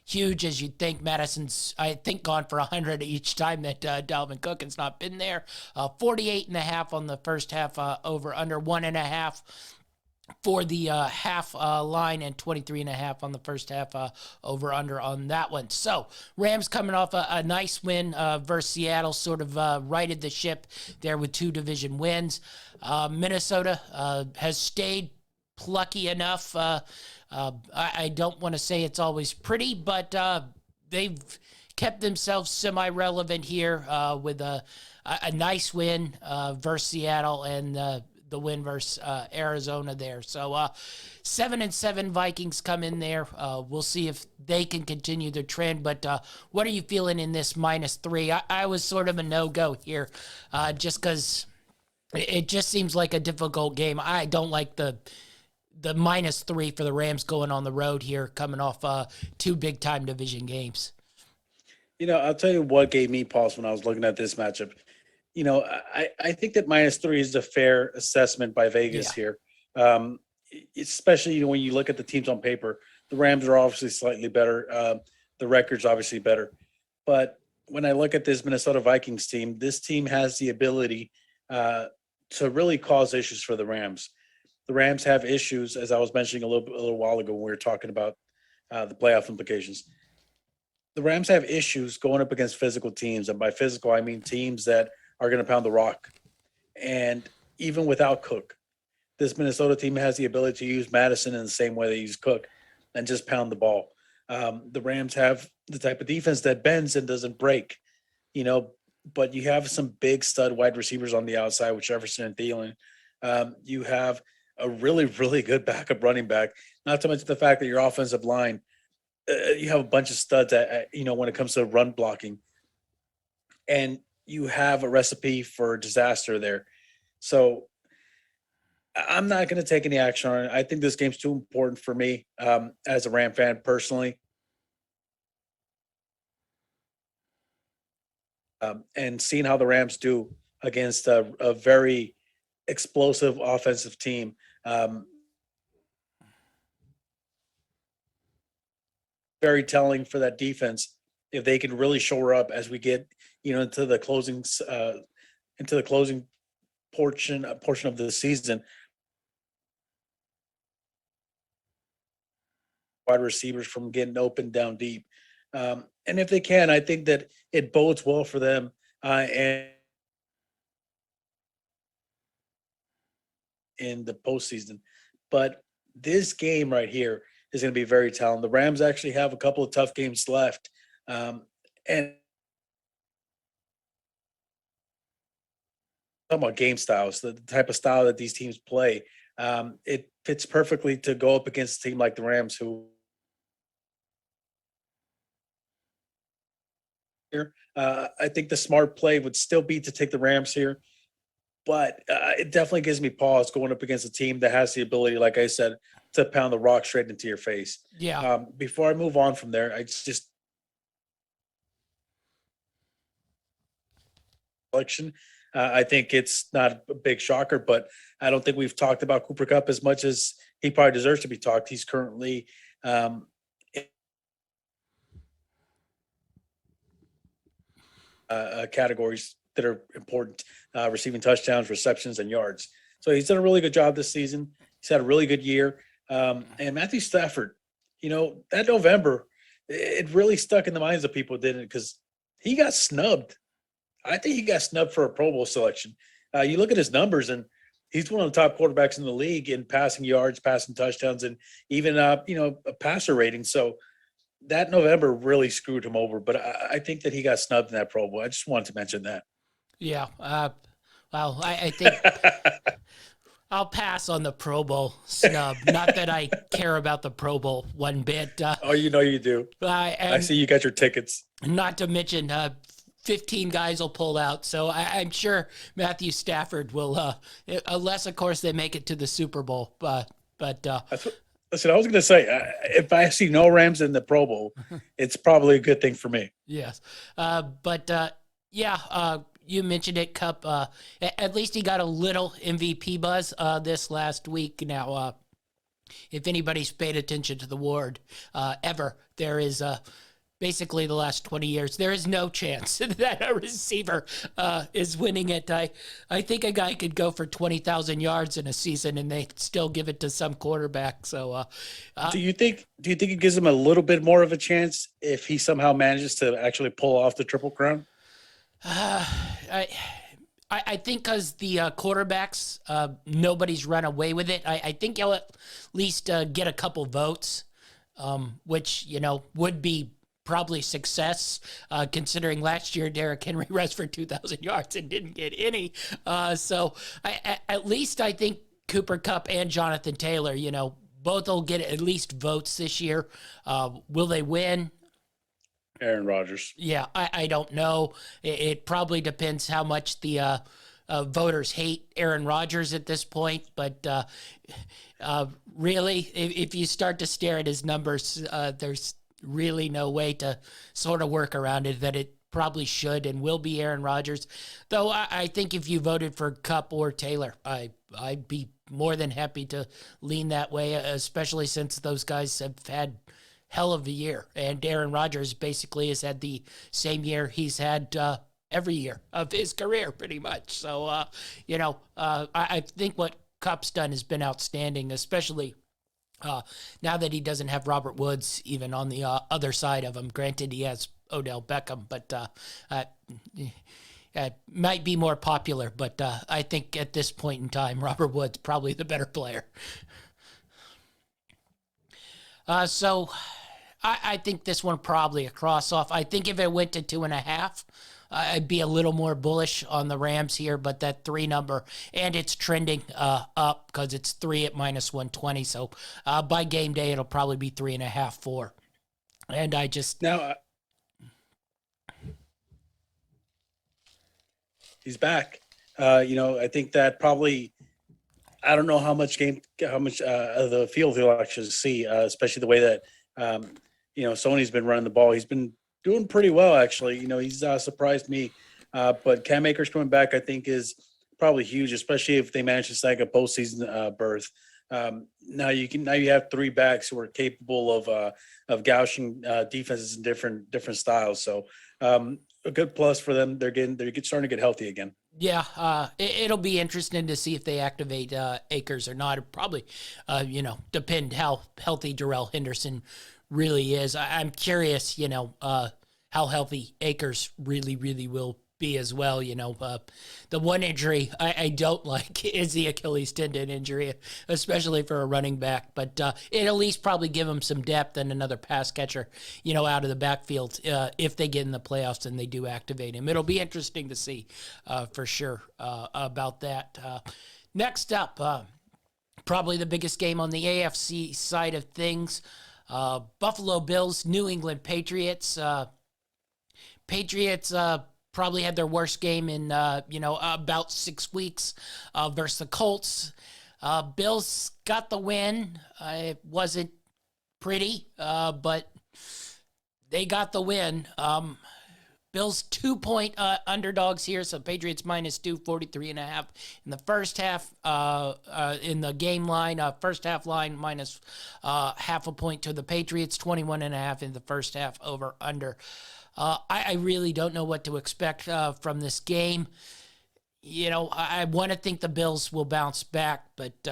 huge as you'd think. Madison's, I think, gone for 100 each time that Dalvin Cook has not been there. 48.5 on the first half, over under 1.5 for the half line, and 23.5 on the first half, over under on that one. So Rams coming off a nice win versus Seattle, sort of righted the ship there with 2 division wins. Minnesota has stayed plucky enough. I don't want to say it's always pretty, but they've kept themselves semi-relevant here with a nice win versus Seattle, and the win versus Arizona there. So 7-7 Vikings come in there. We'll see if they can continue their trend. But what are you feeling in this -3? I was sort of a no-go here, just because it just seems like a difficult game. I don't like the -3 for the Rams going on the road here, coming off 2 big-time division games. I'll tell you what gave me pause when I was looking at this matchup. I think that -3 is a fair assessment by Vegas here. Especially, when you look at the teams on paper, the Rams are obviously slightly better. The record's obviously better. But when I look at this Minnesota Vikings team, this team has the ability to really cause issues for the Rams. The Rams have issues, as I was mentioning a little while ago when we were talking about the playoff implications. The Rams have issues going up against physical teams. And by physical, I mean teams that are going to pound the rock. And even without Cook, this Minnesota team has the ability to use Madison in the same way they use Cook and just pound the ball. The Rams have the type of defense that bends and doesn't break, but you have some big stud wide receivers on the outside with Jefferson and Thielen. You have a really, really good backup running back, not to mention the fact that your offensive line, you have a bunch of studs at, when it comes to run blocking. And you have a recipe for disaster there. So I'm not going to take any action on it. I think this game's too important for me as a Ram fan personally. And seeing how the Rams do against a very explosive offensive team. Very telling for that defense if they can really shore up as we get into the closing portion of the season. Wide receivers from getting open down deep, and if they can, I think that it bodes well for them. And in the postseason, but this game right here is going to be very telling. The Rams actually have a couple of tough games left, and talking about game styles, the type of style that these teams play, it fits perfectly to go up against a team like the Rams, who I think the smart play would still be to take the Rams here, but it definitely gives me pause going up against a team that has the ability, like I said, to pound the rock straight into your face. Yeah. Before I move on from there, I just selection. I think it's not a big shocker, but I don't think we've talked about Cooper Kupp as much as he probably deserves to be talked. He's currently categories that are important, receiving touchdowns, receptions, and yards. So he's done a really good job this season. He's had a really good year. And Matthew Stafford, that November, it really stuck in the minds of people, didn't it? Because he got snubbed. I think he got snubbed for a Pro Bowl selection. You look at his numbers, and he's one of the top quarterbacks in the league in passing yards, passing touchdowns, and even a passer rating. So that November really screwed him over. But I think that he got snubbed in that Pro Bowl. I just wanted to mention that. Yeah. Well, I think I'll pass on the Pro Bowl snub. Not that I care about the Pro Bowl one bit. Oh, you do. I see you got your tickets. Not to mention 15 guys will pull out. So I'm sure Matthew Stafford will, unless, of course, they make it to the Super Bowl. But listen, I was going to say, if I see no Rams in the Pro Bowl, it's probably a good thing for me. Yes. Yeah, you mentioned it, Cup. At least he got a little MVP buzz this last week. Now, if anybody's paid attention to the award ever, there is basically the last 20 years, there is no chance that a receiver is winning it. I think a guy could go for 20,000 yards in a season and they still give it to some quarterback. So, Do you think it gives him a little bit more of a chance if he somehow manages to actually pull off the Triple Crown? I think because the quarterbacks, nobody's run away with it. I think he'll at least get a couple votes, which, would be probably success, considering last year Derrick Henry rushed for 2,000 yards and didn't get any. So at least I think Cooper Kupp and Jonathan Taylor, both will get at least votes this year. Will they win? Aaron Rodgers. Yeah, I don't know. It probably depends how much the voters hate Aaron Rodgers at this point. But really, if you start to stare at his numbers, there's really no way to sort of work around it, that it probably should and will be Aaron Rodgers. Though I think if you voted for Kupp or Taylor, I'd be more than happy to lean that way, especially since those guys have had hell of a year. And Aaron Rodgers basically has had the same year he's had every year of his career, pretty much. So, I think what Kupp's done has been outstanding, especially now that he doesn't have Robert Woods even on the other side of him. Granted, he has Odell Beckham, but it might be more popular. But I think at this point in time, Robert Woods probably the better player. So I think this one probably a cross off. I think if it went to 2.5, I'd be a little more bullish on the Rams here, but that 3 number, and it's trending up because it's 3 at minus 120. So by game day, it'll probably be 3.5, 4. And I just Now he's back. I think that probably. I don't know how much of the field he'll actually see, especially the way that Sony's been running the ball. He's been doing pretty well, actually. He's surprised me. But Cam Akers coming back, I think, is probably huge, especially if they manage to snag a postseason berth. Now you have 3 backs who are capable of gouging defenses in different styles. So a good plus for them. They're starting to get healthy again. Yeah, it'll be interesting to see if they activate Akers or not. It'll probably, depend how healthy Darrell Henderson really is. I'm curious, how healthy Akers really, really will be as well. The one injury I don't like is the Achilles tendon injury, especially for a running back. But it at least probably give him some depth and another pass catcher, out of the backfield if they get in the playoffs and they do activate him. It'll be interesting to see for sure about that. Next up, probably the biggest game on the AFC side of things. Buffalo Bills, New England Patriots. Patriots probably had their worst game in, about 6 weeks versus the Colts. Bills got the win. It wasn't pretty, but they got the win. Bills 2-point underdogs here, so Patriots -2, 43.5 in the first half. In the game line, first half line minus half a point to the Patriots, 21.5 in the first half over under. I really don't know what to expect from this game. I want to think the Bills will bounce back, but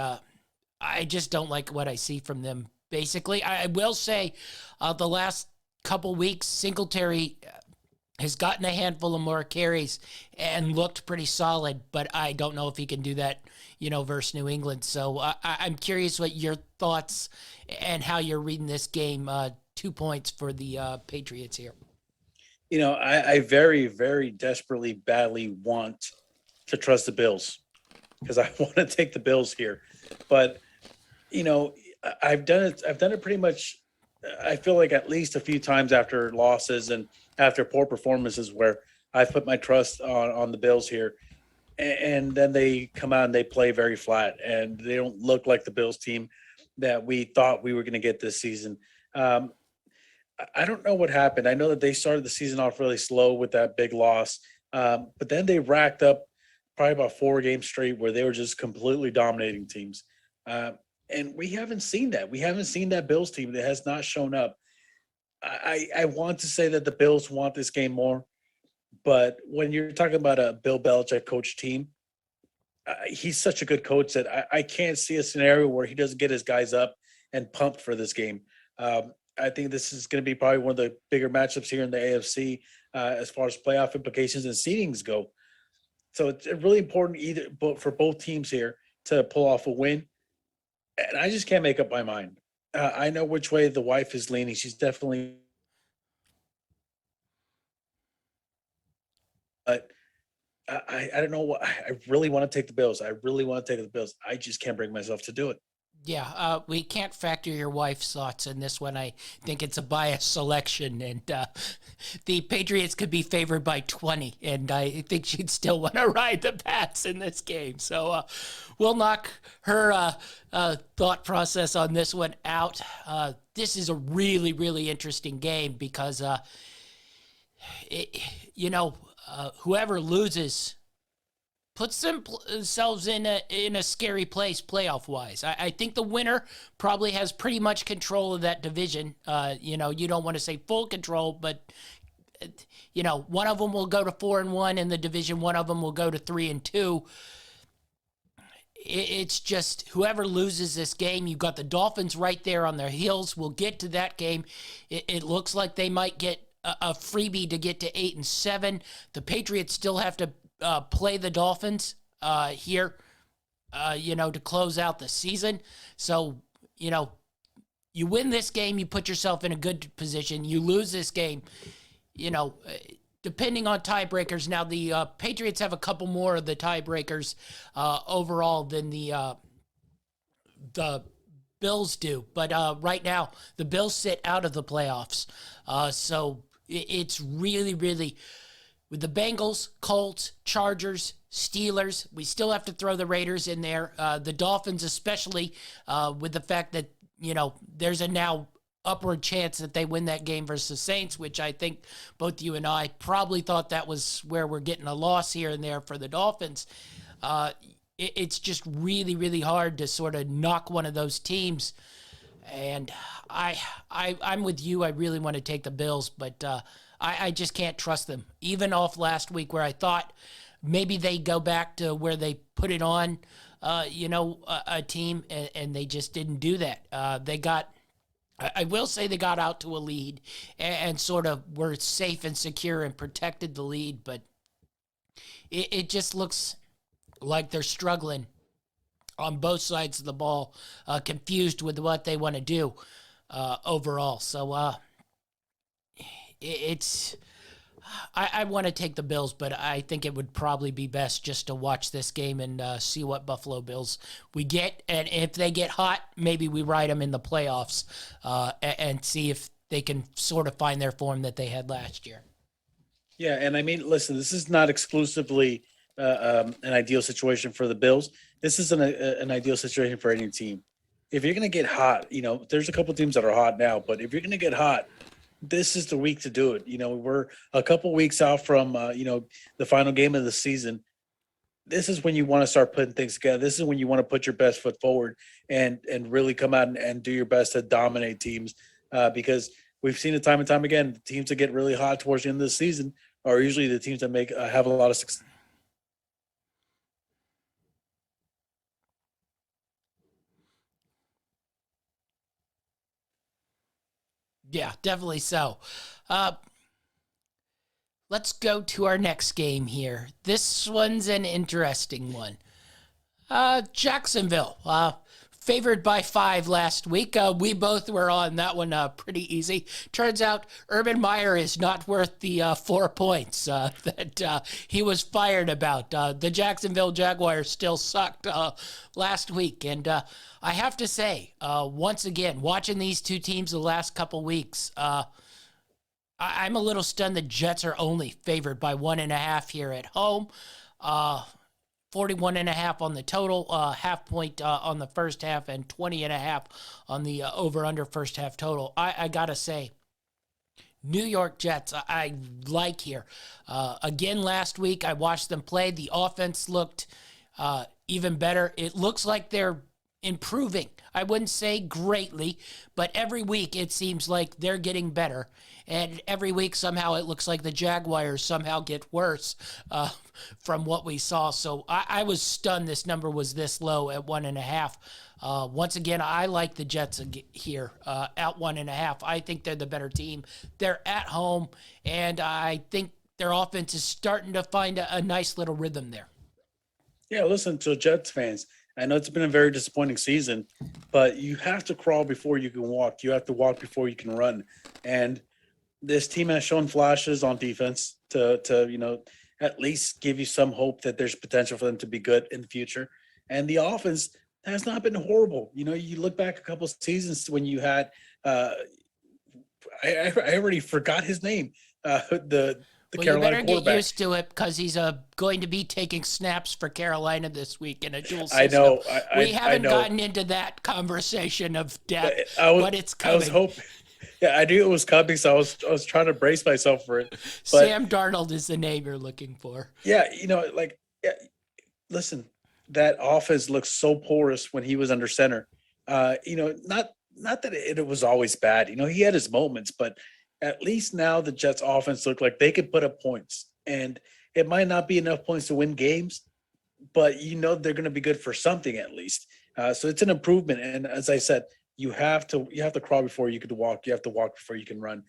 I just don't like what I see from them. Basically, I will say the last couple weeks, Singletary has gotten a handful of more carries and looked pretty solid, but I don't know if he can do that, versus New England. So I'm curious what your thoughts and how you're reading this game. 2 points for the Patriots here. I very, very desperately, badly want to trust the Bills because I want to take the Bills here. But, I've done it pretty much, I feel like at least a few times after losses and after poor performances where I've put my trust on the Bills here. And then they come out and they play very flat and they don't look like the Bills team that we thought we were going to get this season. I don't know what happened. I know that they started the season off really slow with that big loss But then they racked up probably about 4 games straight where they were just completely dominating teams. And we haven't seen that. We haven't seen that Bills team that has not shown up. I want to say that the Bills want this game more, but when you're talking about a Bill Belichick coach team, he's such a good coach that I can't see a scenario where he doesn't get his guys up and pumped for this game. I think this is going to be probably one of the bigger matchups here in the AFC as far as playoff implications and seedings go. So it's really important for both teams here to pull off a win. And I just can't make up my mind. I know which way the wife is leaning. She's definitely, but I don't know what I really want to take the Bills. I really want to take the Bills. I just can't bring myself to do it. Yeah, we can't factor your wife's thoughts in this one. I think it's a biased selection, and the Patriots could be favored by 20, and I think she'd still want to ride the Pats in this game. So we'll knock her thought process on this one out. This is a really, really interesting game because, whoever loses puts themselves in a scary place playoff wise. I think the winner probably has pretty much control of that division. You don't want to say full control, but one of them will go to 4-1 in the division. One of them will go to 3-2. It's just whoever loses this game. You've got the Dolphins right there on their heels. We'll get to that game. It looks like they might get a freebie to get to 8-7. The Patriots still have to play the Dolphins here, to close out the season. So, you win this game, you put yourself in a good position. You lose this game, depending on tiebreakers. Now, the Patriots have a couple more of the tiebreakers overall than the Bills do. But right now, the Bills sit out of the playoffs. So it's really, really... with the Bengals, Colts, Chargers, Steelers, we still have to throw the Raiders in there. The Dolphins, especially with the fact that, there's a now upward chance that they win that game versus the Saints, which I think both you and I probably thought that was where we're getting a loss here and there for the Dolphins. It's just really, really hard to sort of knock one of those teams. And I'm with you. I really want to take the Bills, but I just can't trust them. Even off last week where I thought maybe they go back to where they put it on, a team, and they just didn't do that. I will say they got out to a lead and sort of were safe and secure and protected the lead, but it just looks like they're struggling on both sides of the ball, confused with what they want to do overall. So, I want to take the Bills, but I think it would probably be best just to watch this game and see what Buffalo Bills we get. And if they get hot, maybe we ride them in the playoffs and see if they can sort of find their form that they had last year. Yeah, and I mean, listen, this is not exclusively an ideal situation for the Bills. This is an ideal situation for any team. If you're going to get hot, there's a couple teams that are hot now, but if you're going to get hot, this is the week to do it. We're a couple weeks out from, the final game of the season. This is when you want to start putting things together. This is when you want to put your best foot forward and really come out and do your best to dominate teams because we've seen it time and time again. The teams that get really hot towards the end of the season are usually the teams that have a lot of success. Yeah, definitely so. Let's go to our next game here. This one's an interesting one. Jacksonville, favored by 5 last week. We both were on that one pretty easy. Turns out Urban Meyer is not worth the 4 points that he was fired about. The Jacksonville Jaguars still sucked last week. And I have to say, once again, watching these two teams the last couple weeks, I'm a little stunned the Jets are only favored by 1.5 here at home. 41.5 on the total, half point on the first half, and 20.5 on the over-under first half total. I gotta say, New York Jets, I like here. Again, last week I watched them play. The offense looked even better. It looks like they're improving. I wouldn't say greatly, but every week it seems like they're getting better. And every week somehow it looks like the Jaguars somehow get worse from what we saw. So I was stunned this number was this low at 1.5. Once again, I like the Jets here at 1.5. I think they're the better team. They're at home, and I think their offense is starting to find a nice little rhythm there. Yeah, listen, to Jets fans, I know it's been a very disappointing season, but you have to crawl before you can walk. You have to walk before you can run. And this team has shown flashes on defense to at least give you some hope that there's potential for them to be good in the future. And the offense has not been horrible. You look back a couple of seasons when you had I already forgot his name. The Carolina you better quarterback. get used to it because he's going to be taking snaps for Carolina this week in a dual system. I know. We haven't I know. gotten into that conversation of depth, but it's coming. I was hoping. Yeah, I knew it was coming, so I was trying to brace myself for it. But, Sam Darnold is the name you're looking for. Yeah, listen, that offense looks so porous when he was under center. Not that it was always bad. He had his moments, but at least now the Jets offense looked like they could put up points. And it might not be enough points to win games, but they're going to be good for something at least. So it's an improvement. And as I said, you have to crawl before you can walk. You have to walk before you can run.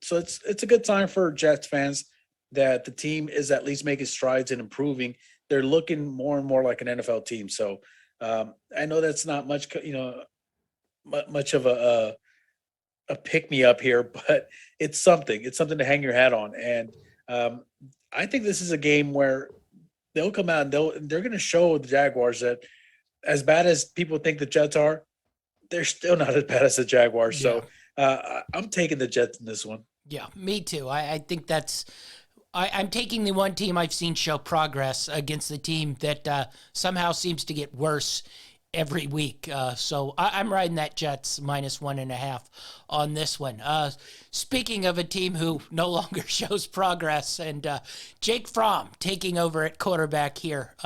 So it's a good time for Jets fans that the team is at least making strides and improving. They're looking more and more like an NFL team. So I know that's not much, much of a pick me up here, but it's something. It's something to hang your hat on. And I think this is a game where they'll come out and they're going to show the Jaguars that as bad as people think the Jets are, they're still not as bad as the Jaguars. Yeah. So I'm taking the Jets in this one. Yeah, me too. I think I'm taking the one team I've seen show progress against the team that somehow seems to get worse every week. So I'm riding that Jets -1.5 on this one. Speaking of a team who no longer shows progress, and Jake Fromm taking over at quarterback here.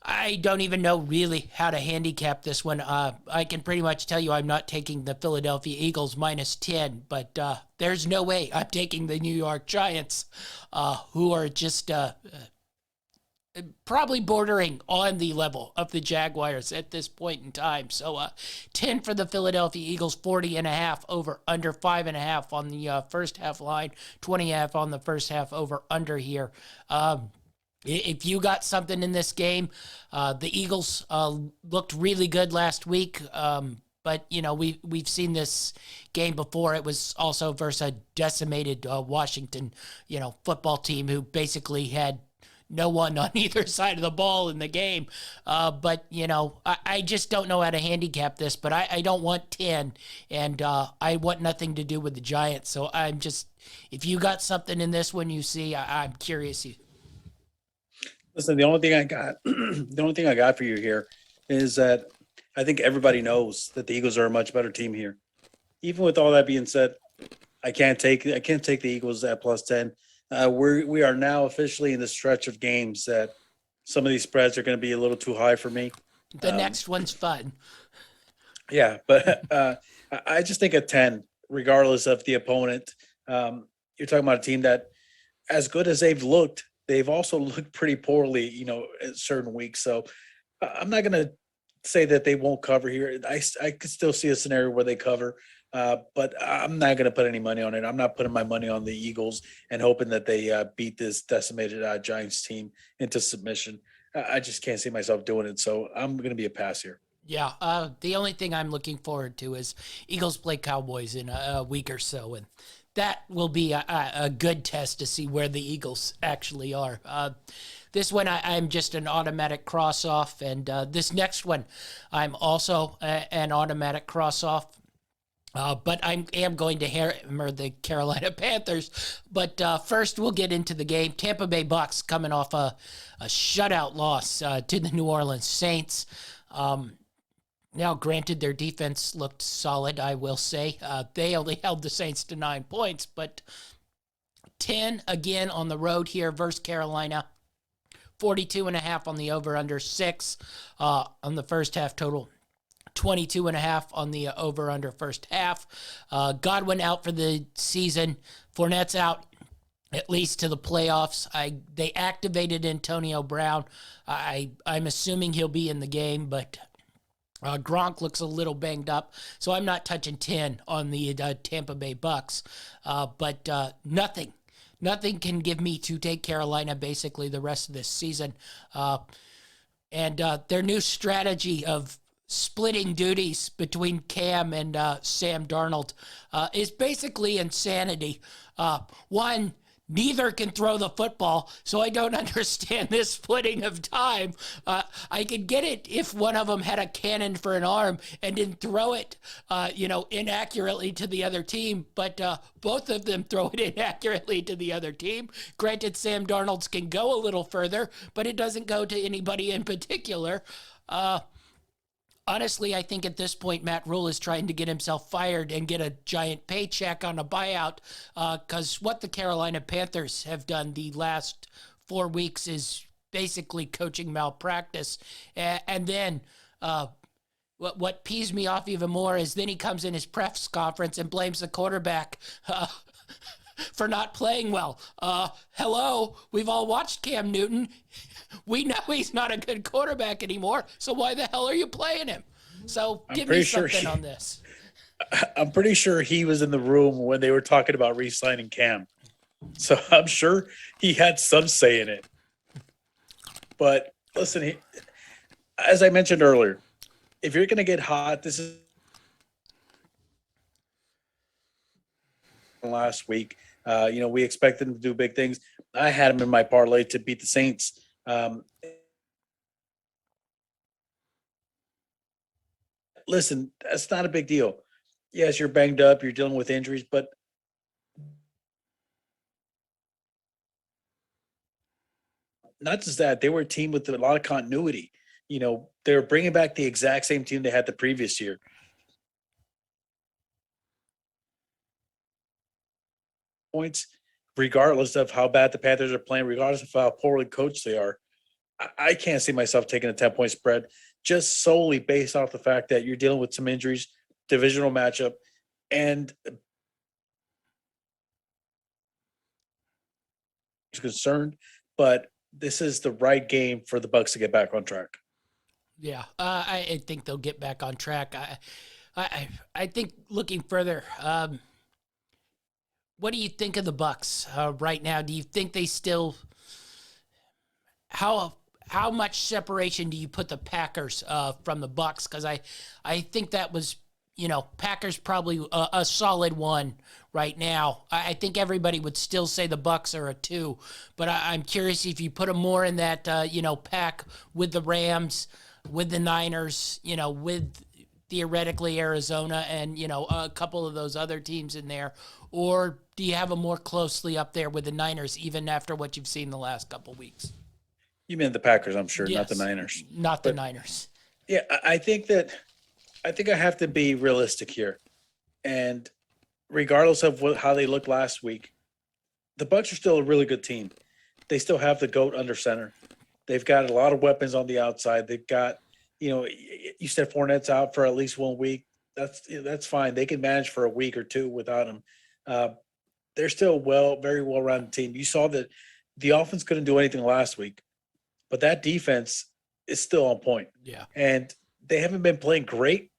I don't even know really how to handicap this one. I can pretty much tell you I'm not taking the Philadelphia Eagles -10, but there's no way I'm taking the New York Giants, who are just probably bordering on the level of the Jaguars at this point in time. So 10 for the Philadelphia Eagles, 40.5 over under 5.5 on the first half line, 20.5 on the first half over under here. If you got something in this game, the Eagles looked really good last week. But, we've seen this game before. It was also versus a decimated Washington, football team who basically had no one on either side of the ball in the game. But, I just don't know how to handicap this, but I don't want 10, and I want nothing to do with the Giants. So I'm just, if you got something in this one you see, I'm curious. Listen, the only thing I got for you here is that I think everybody knows that the Eagles are a much better team here. Even with all that being said, I can't take the Eagles at +10. We are now officially in the stretch of games that some of these spreads are going to be a little too high for me. The next one's fun. Yeah, but I just think a 10, regardless of the opponent. You're talking about a team that, as good as they've looked, they've also looked pretty poorly, at certain weeks. So I'm not going to say that they won't cover here. I could still see a scenario where they cover, but I'm not going to put any money on it. I'm not putting my money on the Eagles and hoping that they beat this decimated Giants team into submission. I just can't see myself doing it. So I'm going to be a pass here. Yeah, the only thing I'm looking forward to is Eagles play Cowboys in a week or so, and that will be a good test to see where the Eagles actually are. This one, I'm just an automatic cross-off, and this next one, I'm also an automatic cross-off. But I am going to hammer the Carolina Panthers. But first, we'll get into the game. Tampa Bay Bucks coming off a shutout loss to the New Orleans Saints. Now, granted, their defense looked solid, I will say. They only held the Saints to 9 points, but 10 again on the road here versus Carolina. 42.5 on the over-under, 6 on the first half total. 22.5 on the over-under first half. Godwin out for the season. Fournette's out at least to the playoffs. They activated Antonio Brown. I'm assuming he'll be in the game, but Gronk looks a little banged up, so I'm not touching 10 on the Tampa Bay Bucks. But nothing can give me to take Carolina basically the rest of this season. And their new strategy of splitting duties between Cam and Sam Darnold is basically insanity. One, neither can throw the football, so I don't understand this splitting of time. I could get it if one of them had a cannon for an arm and didn't throw it, inaccurately to the other team, but both of them throw it inaccurately to the other team. Granted, Sam Darnold's can go a little further, but it doesn't go to anybody in particular. Honestly, I think at this point, Matt Rule is trying to get himself fired and get a giant paycheck on a buyout, because what the Carolina Panthers have done the last 4 weeks is basically coaching malpractice. And then what pees me off even more is then he comes in his press conference and blames the quarterback for not playing well. Hello, we've all watched Cam Newton. We know he's not a good quarterback anymore, so why the hell are you playing him? So give me something on this. I'm pretty sure he was in the room when they were talking about re-signing Cam. So I'm sure he had some say in it. But listen, as I mentioned earlier, if you're going to get hot, this is last week. We expected him to do big things. I had him in my parlay to beat the Saints. Listen, that's not a big deal. Yes, you're banged up, you're dealing with injuries, but not just that, they were a team with a lot of continuity. They were bringing back the exact same team they had the previous year. Points, regardless of how bad the Panthers are playing, regardless of how poorly coached they are. I can't see myself taking a 10-point spread just solely based off the fact that you're dealing with some injuries, divisional matchup, and concerned. But this is the right game for the Bucs to get back on track. Yeah, I think they'll get back on track. I think looking further, what do you think of the Bucs right now? Do you think they still how much separation do you put the Packers from the Bucs? Because I think that was, Packers probably a solid 1 right now. I think everybody would still say the Bucs are a 2, but I'm curious if you put them more in that pack with the Rams, with the Niners, with theoretically Arizona and a couple of those other teams in there, or do you have them more closely up there with the Niners even after what you've seen the last couple weeks? You mean the Packers, I'm sure, Yes, not the Niners. Not the Niners. Yeah, I think I have to be realistic here. And regardless of how they looked last week, the Bucs are still a really good team. They still have the GOAT under center. They've got a lot of weapons on the outside. They've got, you said Fournette's out for at least 1 week. That's fine. They can manage for a week or two without him. They're still very well-rounded team. You saw that the offense couldn't do anything last week, but that defense is still on point. Yeah. And they haven't been playing great,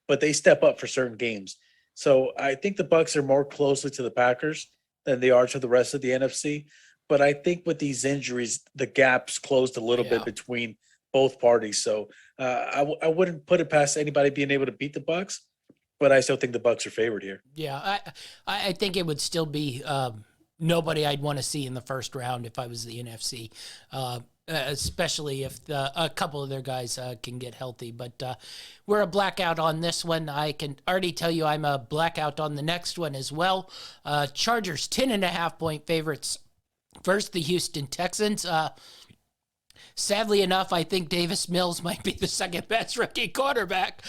but they step up for certain games. So I think the Bucs are more closely to the Packers than they are to the rest of the NFC. But I think with these injuries, the gap's closed a little bit between both parties. So I wouldn't put it past anybody being able to beat the Bucs, but I still think the Bucs are favored here. Yeah, I think it would still be nobody I'd want to see in the first round if I was the NFC, especially if a couple of their guys can get healthy. But we're a blackout on this one. I can already tell you I'm a blackout on the next one as well. Chargers 10.5-point favorites versus the Houston Texans. sadly enough, I think Davis Mills might be the second best rookie quarterback.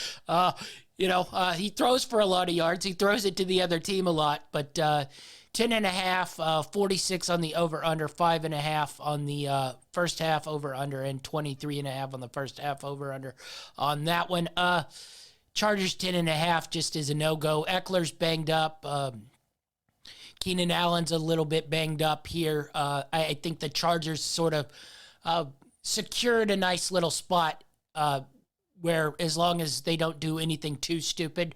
He throws for a lot of yards. He throws it to the other team a lot, but 10.5, 46 on the over/under, 5.5 on the first half over/under, and 23.5 on the first half over/under on that one. Chargers 10.5 just is a no-go. Eckler's banged up. Keenan Allen's a little bit banged up here. I think the Chargers sort of secured a nice little spot where as long as they don't do anything too stupid,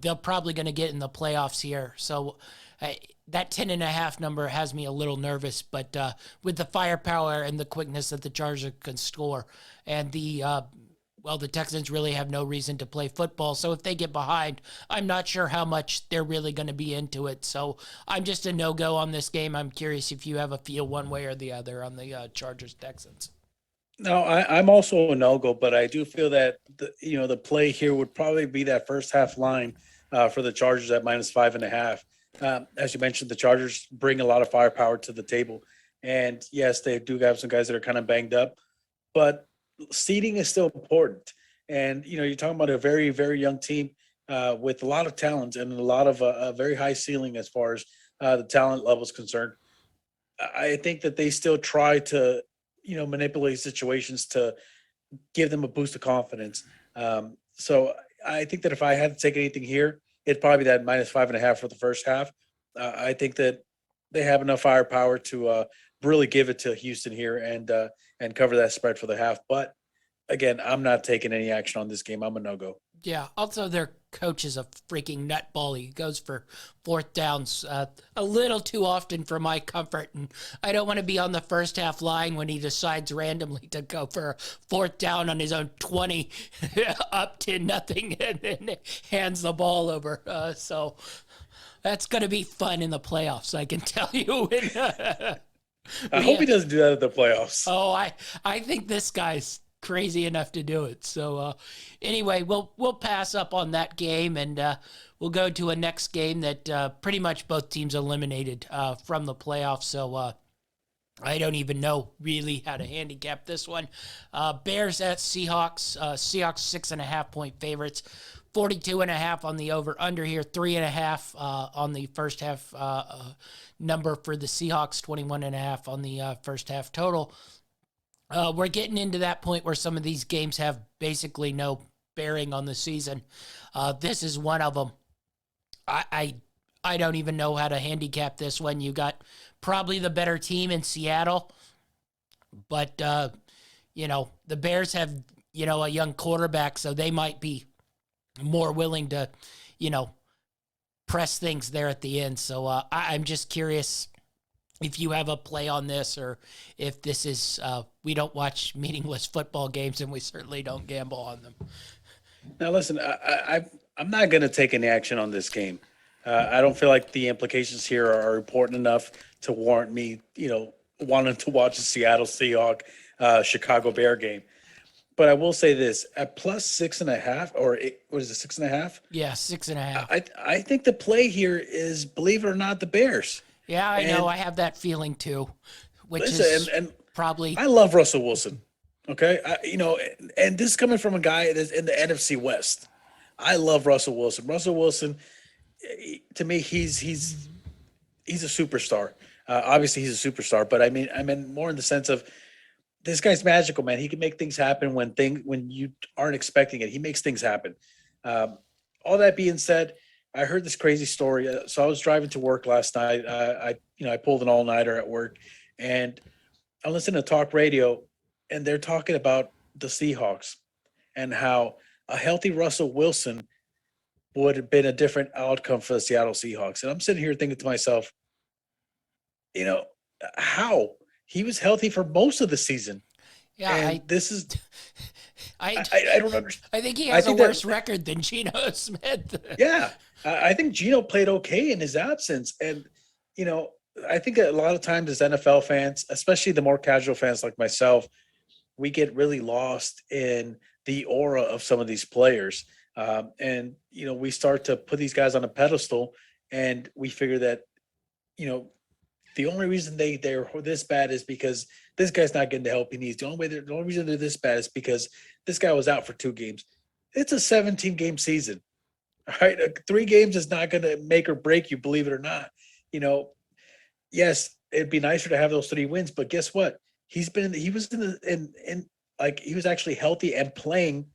they're probably going to get in the playoffs here. So that 10.5 number has me a little nervous, but with the firepower and the quickness that the Chargers can score, and the Texans really have no reason to play football. So if they get behind, I'm not sure how much they're really going to be into it. So I'm just a no-go on this game. I'm curious if you have a feel one way or the other on the Chargers-Texans. No, I'm also a no-go, but I do feel that the play here would probably be that first half line for the Chargers at -5.5. As you mentioned, the Chargers bring a lot of firepower to the table, and yes, they do have some guys that are kind of banged up, but seeding is still important. And you're talking about a very, very young team with a lot of talent and a lot of a very high ceiling as far as the talent level is concerned. I think that they still try to manipulate situations to give them a boost of confidence. So I think that if I had to take anything here, it'd probably be that -5.5 for the first half. I think that they have enough firepower to really give it to Houston here and cover that spread for the half. But again, I'm not taking any action on this game. I'm a no-go. Yeah. Also, their coach is a freaking nutball. He goes for fourth downs a little too often for my comfort, and I don't want to be on the first half line when he decides randomly to go for a fourth down on his own 20, up 10-0, and then hands the ball over. So that's going to be fun in the playoffs, I can tell you. I hope he doesn't do that at the playoffs. Oh, I think this guy's crazy enough to do it. So anyway, we'll pass up on that game, and we'll go to a next game that pretty much both teams eliminated from the playoffs. So I don't even know really how to handicap this one. Bears at Seahawks. Seahawks 6.5-point favorites. 42.5 on the over/under here. 3.5 on the first half number for the Seahawks. 21.5 on the first half total. We're getting into that point where some of these games have basically no bearing on the season. This is one of them. I don't even know how to handicap this one. You got probably the better team in Seattle, but the Bears have a young quarterback, so they might be more willing to press things there at the end. So I'm just curious if you have a play on this, or if this is we don't watch meaningless football games, and we certainly don't gamble on them. Now, listen, I'm not going to take any action on this game. I don't feel like the implications here are important enough to warrant me, wanting to watch a Seattle Seahawks Chicago Bear game. But I will say this: at +6.5, or what is it, 6.5? Yeah, 6.5. I think the play here is, believe it or not, the Bears. Yeah, I know. I have that feeling too, which is probably. I love Russell Wilson. Okay, and this is coming from a guy that's in the NFC West. I love Russell Wilson. Russell Wilson, to me, he's a superstar. Obviously, he's a superstar, but I mean more in the sense of this guy's magical, man. He can make things happen when you aren't expecting it. He makes things happen. All that being said, I heard this crazy story. So I was driving to work last night. I pulled an all-nighter at work, and I listened to talk radio, and they're talking about the Seahawks and how a healthy Russell Wilson would have been a different outcome for the Seattle Seahawks. And I'm sitting here thinking to myself, how? He was healthy for most of the season. Yeah, and I don't understand. I think he has a worse record than Geno Smith. Yeah, I think Geno played okay in his absence. And, I think a lot of times as NFL fans, especially the more casual fans like myself, we get really lost in the aura of some of these players. And we start to put these guys on a pedestal, and we figure that, The only reason they're this bad is because this guy's not getting the help he needs. The only reason they're this bad is because this guy was out for 2 games. It's a 17-game season. All right, 3 games is not going to make or break you, believe it or not. Yes, it'd be nicer to have those 3 wins, but guess what? He was actually healthy and playing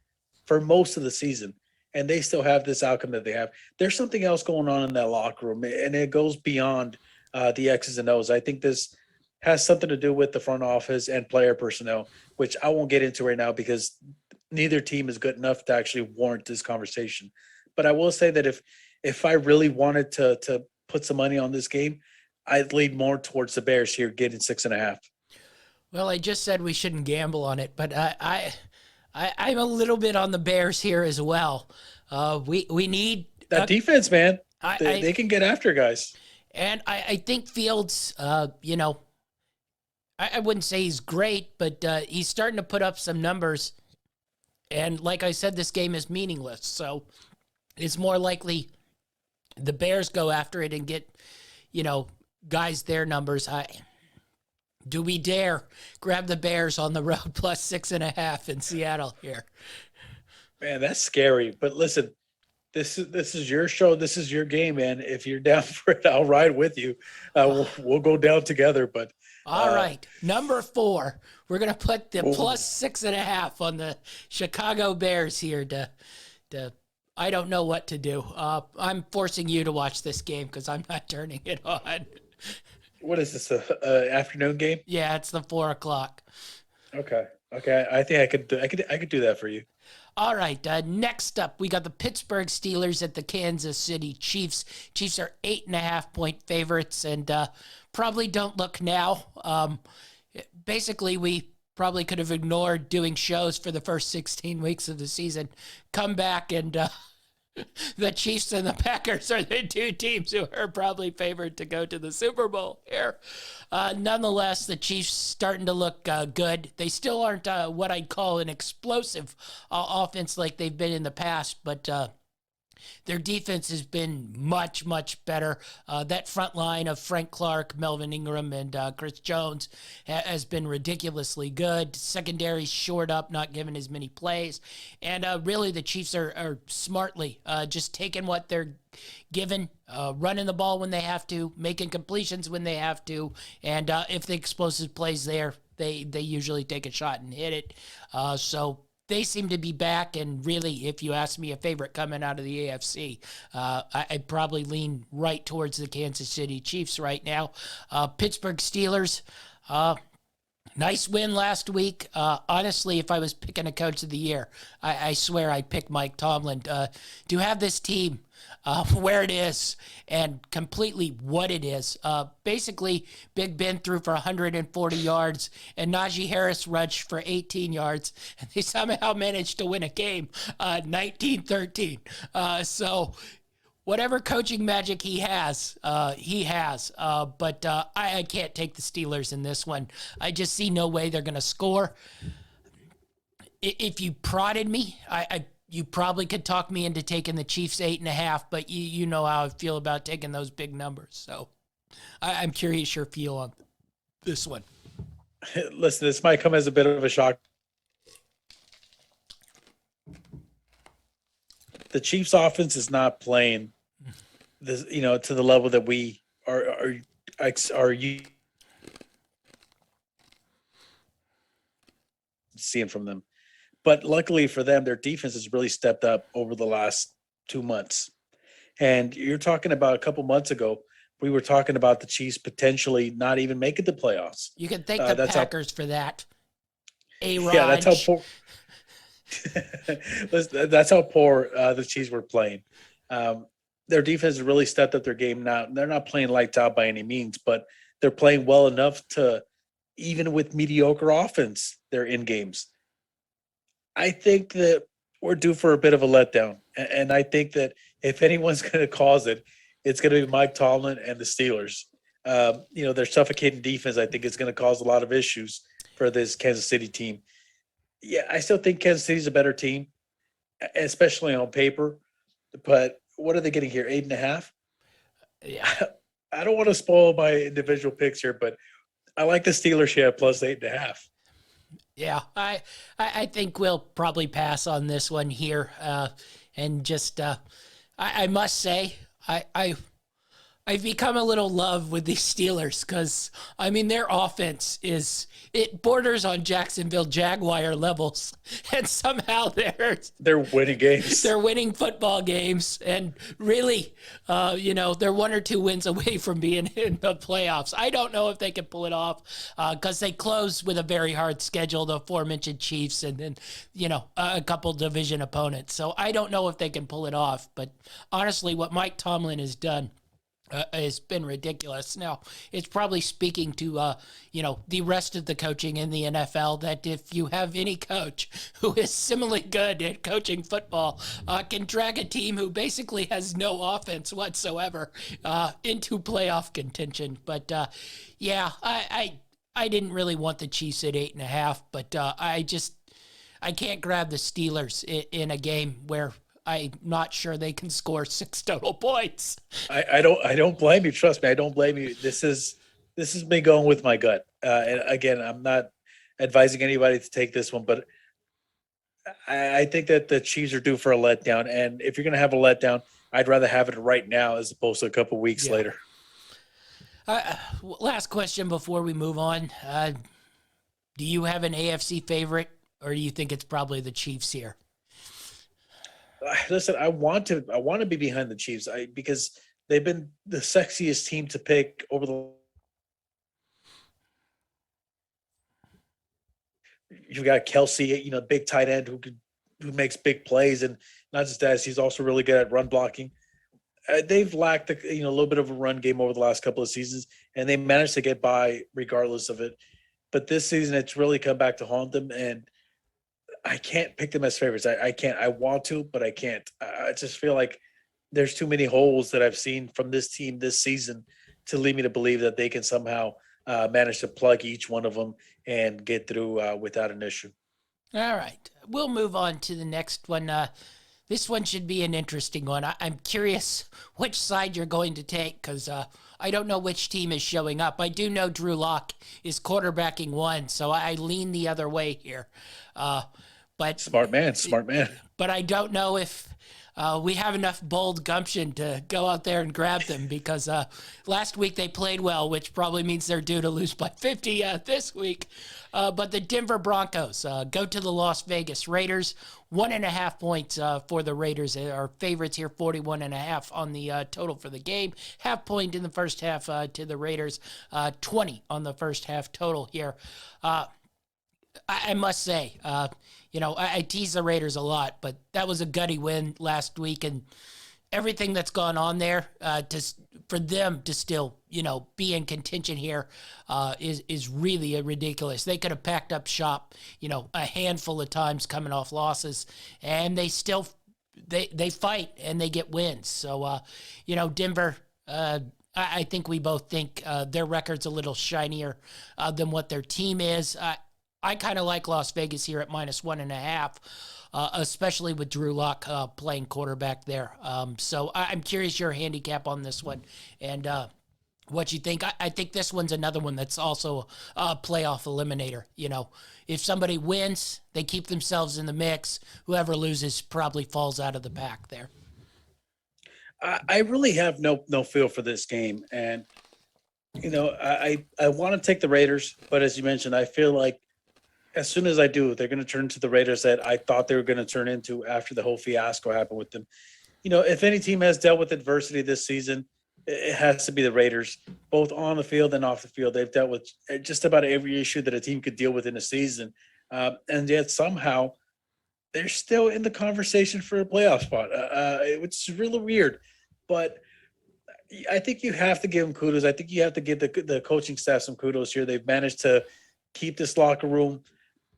for most of the season, and they still have this outcome that they have. There's something else going on in that locker room, and it goes beyond the X's and O's. I think this has something to do with the front office and player personnel, which I won't get into right now because neither team is good enough to actually warrant this conversation. But I will say that if I really wanted to put some money on this game, I'd lead more towards the Bears here, getting 6.5. Well, I just said we shouldn't gamble on it, but I'm a little bit on the Bears here as well. We need that defense, man. They can get after guys. And I think Fields, I wouldn't say he's great, but he's starting to put up some numbers. And like I said, this game is meaningless. So it's more likely the Bears go after it and get, guys their numbers. Do we dare grab the Bears on the road plus 6.5 in Seattle here? Man, that's scary. But listen, this is your show. This is your game, man. If you're down for it, I'll ride with you. We'll go down together. But all right, number 4, we're gonna put the plus 6.5 on the Chicago Bears here. To I don't know what to do. I'm forcing you to watch this game because I'm not turning it on. What is this? A afternoon game? Yeah, it's the 4 o'clock. Okay. I think I could do that for you. All right. Next up, we got the Pittsburgh Steelers at the Kansas City Chiefs. Chiefs are 8.5-point favorites, and probably don't look now. Basically, we probably could have ignored doing shows for the first 16 weeks of the season. Come back and. The Chiefs and the Packers are the 2 teams who are probably favored to go to the Super Bowl here. Nonetheless, the Chiefs starting to look good. They still aren't what I'd call an explosive offense like they've been in the past, but their defense has been much, much better. That front line of Frank Clark, Melvin Ingram, and Chris Jones has been ridiculously good. Secondary shored up, not giving as many plays. And really, the Chiefs are smartly just taking what they're given, running the ball when they have to, making completions when they have to. And if the explosive play's there, they usually take a shot and hit it. So they seem to be back, and really, if you ask me a favorite coming out of the AFC, I'd probably lean right towards the Kansas City Chiefs right now. Pittsburgh Steelers, nice win last week. Honestly, if I was picking a coach of the year, I swear I'd pick Mike Tomlin. To have this team where it is and completely what it is. Basically, Big Ben threw for 140 yards and Najee Harris rushed for 18 yards. And they somehow managed to win a game 19-13. So whatever coaching magic he has, he has. But I can't take the Steelers in this one. I just see no way they're going to score. If you prodded me, you probably could talk me into taking the Chiefs 8.5, but you know how I feel about taking those big numbers. So I'm curious your feel on this one. Listen, this might come as a bit of a shock. The Chiefs offense is not playing this, to the level that we are seeing from them. But luckily for them, their defense has really stepped up over the last 2 months. And you're talking about a couple months ago, we were talking about the Chiefs potentially not even making the playoffs. You can thank the Packers for that. A-Rod. Yeah, that's how poor. That's how poor the Chiefs were playing. Their defense has really stepped up their game now. They're not playing lights out by any means, but they're playing well enough to, even with mediocre offense, they're in games. I think that we're due for a bit of a letdown. And I think that if anyone's going to cause it, it's going to be Mike Tomlin and the Steelers. Their suffocating defense, I think, is going to cause a lot of issues for this Kansas City team. Yeah, I still think Kansas City's a better team, especially on paper. But what are they getting here, 8.5? Yeah. I don't want to spoil my individual picks here, but I like the Steelers here at plus 8.5. Yeah, I think we'll probably pass on this one here, and just I must say I've become a little love with these Steelers because, I mean, their offense it borders on Jacksonville Jaguar levels, and somehow They're winning games. they're winning football games, and really, they're 1 or 2 wins away from being in the playoffs. I don't know if they can pull it off because they close with a very hard schedule, the aforementioned Chiefs, and then, a couple division opponents. So I don't know if they can pull it off, but honestly, what Mike Tomlin has done has been ridiculous. Now, it's probably speaking to, the rest of the coaching in the NFL that if you have any coach who is similarly good at coaching football, can drag a team who basically has no offense whatsoever into playoff contention. But, I didn't really want the Chiefs at 8.5, but I can't grab the Steelers in a game where I'm not sure they can score 6 total points. I don't blame you. Trust me, I don't blame you. This is me going with my gut. And again, I'm not advising anybody to take this one, but I think that the Chiefs are due for a letdown. And if you're going to have a letdown, I'd rather have it right now as opposed to a couple weeks later. Last question before we move on. Do you have an AFC favorite, or do you think it's probably the Chiefs here? Listen, I want to be behind the Chiefs because they've been the sexiest team to pick over the. You've got Kelsey, big tight end who makes big plays, and not just that, he's also really good at run blocking. They've lacked a little bit of a run game over the last couple of seasons, and they managed to get by regardless of it. But this season, it's really come back to haunt them, and I can't pick them as favorites. I can't. I want to, but I can't. I just feel like there's too many holes that I've seen from this team this season to lead me to believe that they can somehow manage to plug each one of them and get through without an issue. All right. We'll move on to the next one. This one should be an interesting one. I'm curious which side you're going to take because I don't know which team is showing up. I do know Drew Lock is quarterbacking one, so I lean the other way here. But smart man. But I don't know if we have enough bold gumption to go out there and grab them because last week they played well, which probably means they're due to lose by 50 this week. But the Denver Broncos go to the Las Vegas Raiders. 1.5 points for the Raiders. They are favorites here, 41.5 on the total for the game. Half point in the first half to the Raiders, 20 on the first half total here. I must say, I tease the Raiders a lot, but that was a gutty win last week, and everything that's gone on there for them to still, be in contention here is really ridiculous. They could have packed up shop, a handful of times coming off losses, and they still they fight and they get wins. So, Denver. I think we both think their record's a little shinier than what their team is. I kind of like Las Vegas here at -1.5, especially with Drew Lock playing quarterback there. So I'm curious your handicap on this one and what you think. I think this one's another one that's also a playoff eliminator. If somebody wins, they keep themselves in the mix. Whoever loses probably falls out of the pack there. I really have no feel for this game, and I want to take the Raiders, but as you mentioned, I feel like as soon as I do, they're going to turn to the Raiders that I thought they were going to turn into after the whole fiasco happened with them. If any team has dealt with adversity this season, it has to be the Raiders, both on the field and off the field. They've dealt with just about every issue that a team could deal with in a season, and yet somehow they're still in the conversation for a playoff spot, which is really weird. But I think you have to give them kudos. I think you have to give the coaching staff some kudos here. They've managed to keep this locker room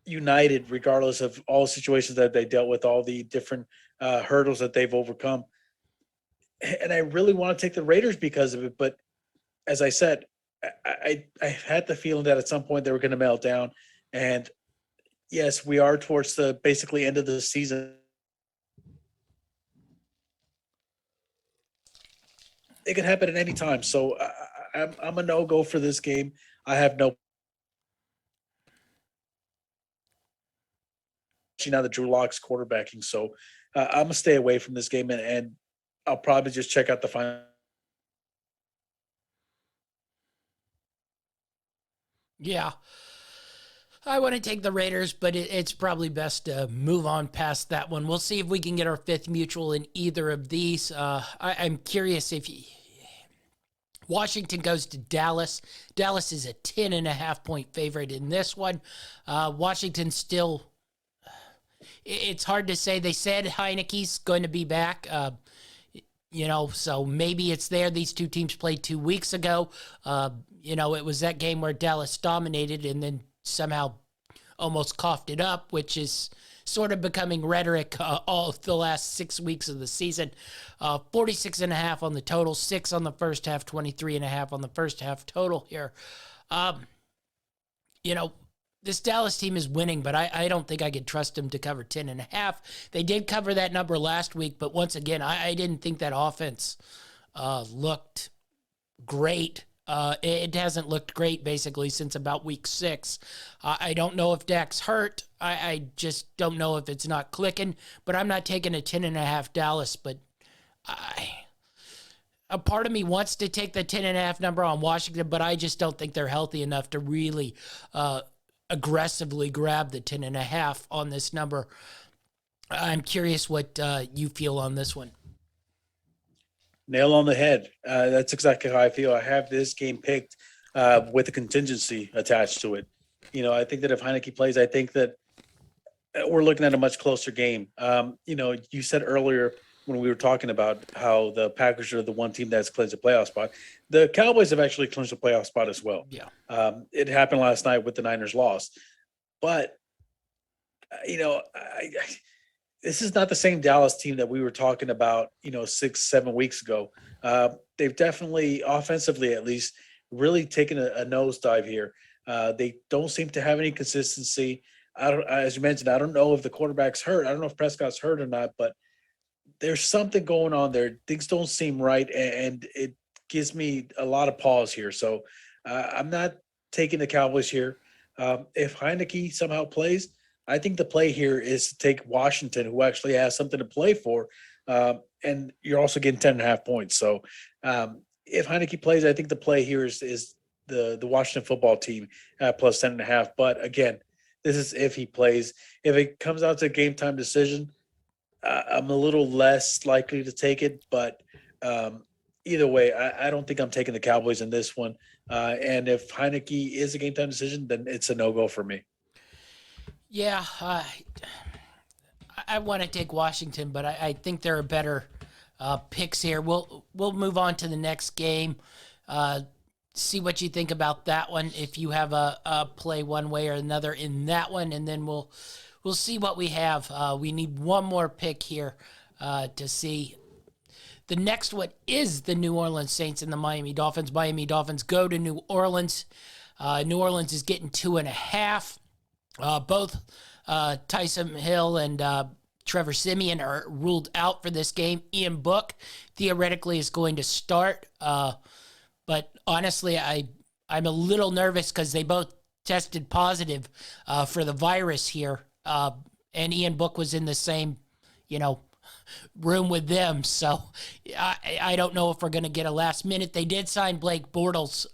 united regardless of all the situations that they dealt with, all the different hurdles that they've overcome. And I really want to take the Raiders because of it. But as I said, I had the feeling that at some point they were going to melt down. And yes, we are towards the basically end of the season. it could happen at any time. So I'm a no-go for this game. I have no. Now that Drew Lock's quarterbacking, so I'm gonna stay away from this game, and I'll probably just check out the final. Yeah. I want to take the Raiders, but it's probably best to move on past that one. We'll see if we can get our fifth mutual in either of these. I'm curious if Washington goes to Dallas. Dallas is a 10.5 point favorite in this one. Washington still, it's hard to say. They said Heineke's going to be back. So maybe it's there. These two teams played 2 weeks ago. It was that game where Dallas dominated and then somehow almost coughed it up, which is sort of becoming rhetoric all of the last 6 weeks of the season. 46.5 on the total, 6 on the first half, 23.5 on the first half total here. This Dallas team is winning, but I don't think I could trust them to cover 10.5. They did cover that number last week, but once again, I didn't think that offense looked great. It hasn't looked great basically since about week 6. I don't know if Dak's hurt. I just don't know if it's not clicking, but I'm not taking a 10.5 Dallas, but a part of me wants to take the 10.5 number on Washington, but I just don't think they're healthy enough to really aggressively grab the 10.5 on this number. I'm curious what you feel on this one. Nail on the head. That's exactly how I feel. I have this game picked with a contingency attached to it. I think that if Heineke plays, I think that we're looking at a much closer game. You said earlier when we were talking about how the Packers are the one team that's clinched a playoff spot. The Cowboys have actually clinched a playoff spot as well. Yeah. It happened last night with the Niners loss. But, this is not the same Dallas team that we were talking about, 6-7 weeks ago. They've definitely, offensively at least, really taken a nosedive here. They don't seem to have any consistency. As you mentioned, I don't know if the quarterback's hurt. I don't know if Prescott's hurt or not, but there's something going on there. Things don't seem right, and it gives me a lot of pause here. So I'm not taking the Cowboys here. If Heineke somehow plays, I think the play here is to take Washington, who actually has something to play for, and you're also getting 10.5 points. So if Heineke plays, I think the play here is the Washington football team at plus 10.5. But again, this is if he plays. If it comes out to a game time decision, I'm a little less likely to take it. But either way, I don't think I'm taking the Cowboys in this one. And if Heineke is a game time decision, then it's a no-go for me. Yeah, I want to take Washington, but I think there are better picks here. We'll move on to the next game. See what you think about that one. If you have a play one way or another in that one, and then we'll see what we have. We need one more pick here to see. The next one is the New Orleans Saints and the Miami Dolphins. Miami Dolphins go to New Orleans. New Orleans is getting 2.5. Both Taysom Hill and Trevor Siemian are ruled out for this game. Ian Book theoretically is going to start, but honestly, I'm a little nervous because they both tested positive for the virus here, and Ian Book was in the same, room with them. So I don't know if we're going to get a last minute. They did sign Blake Bortles,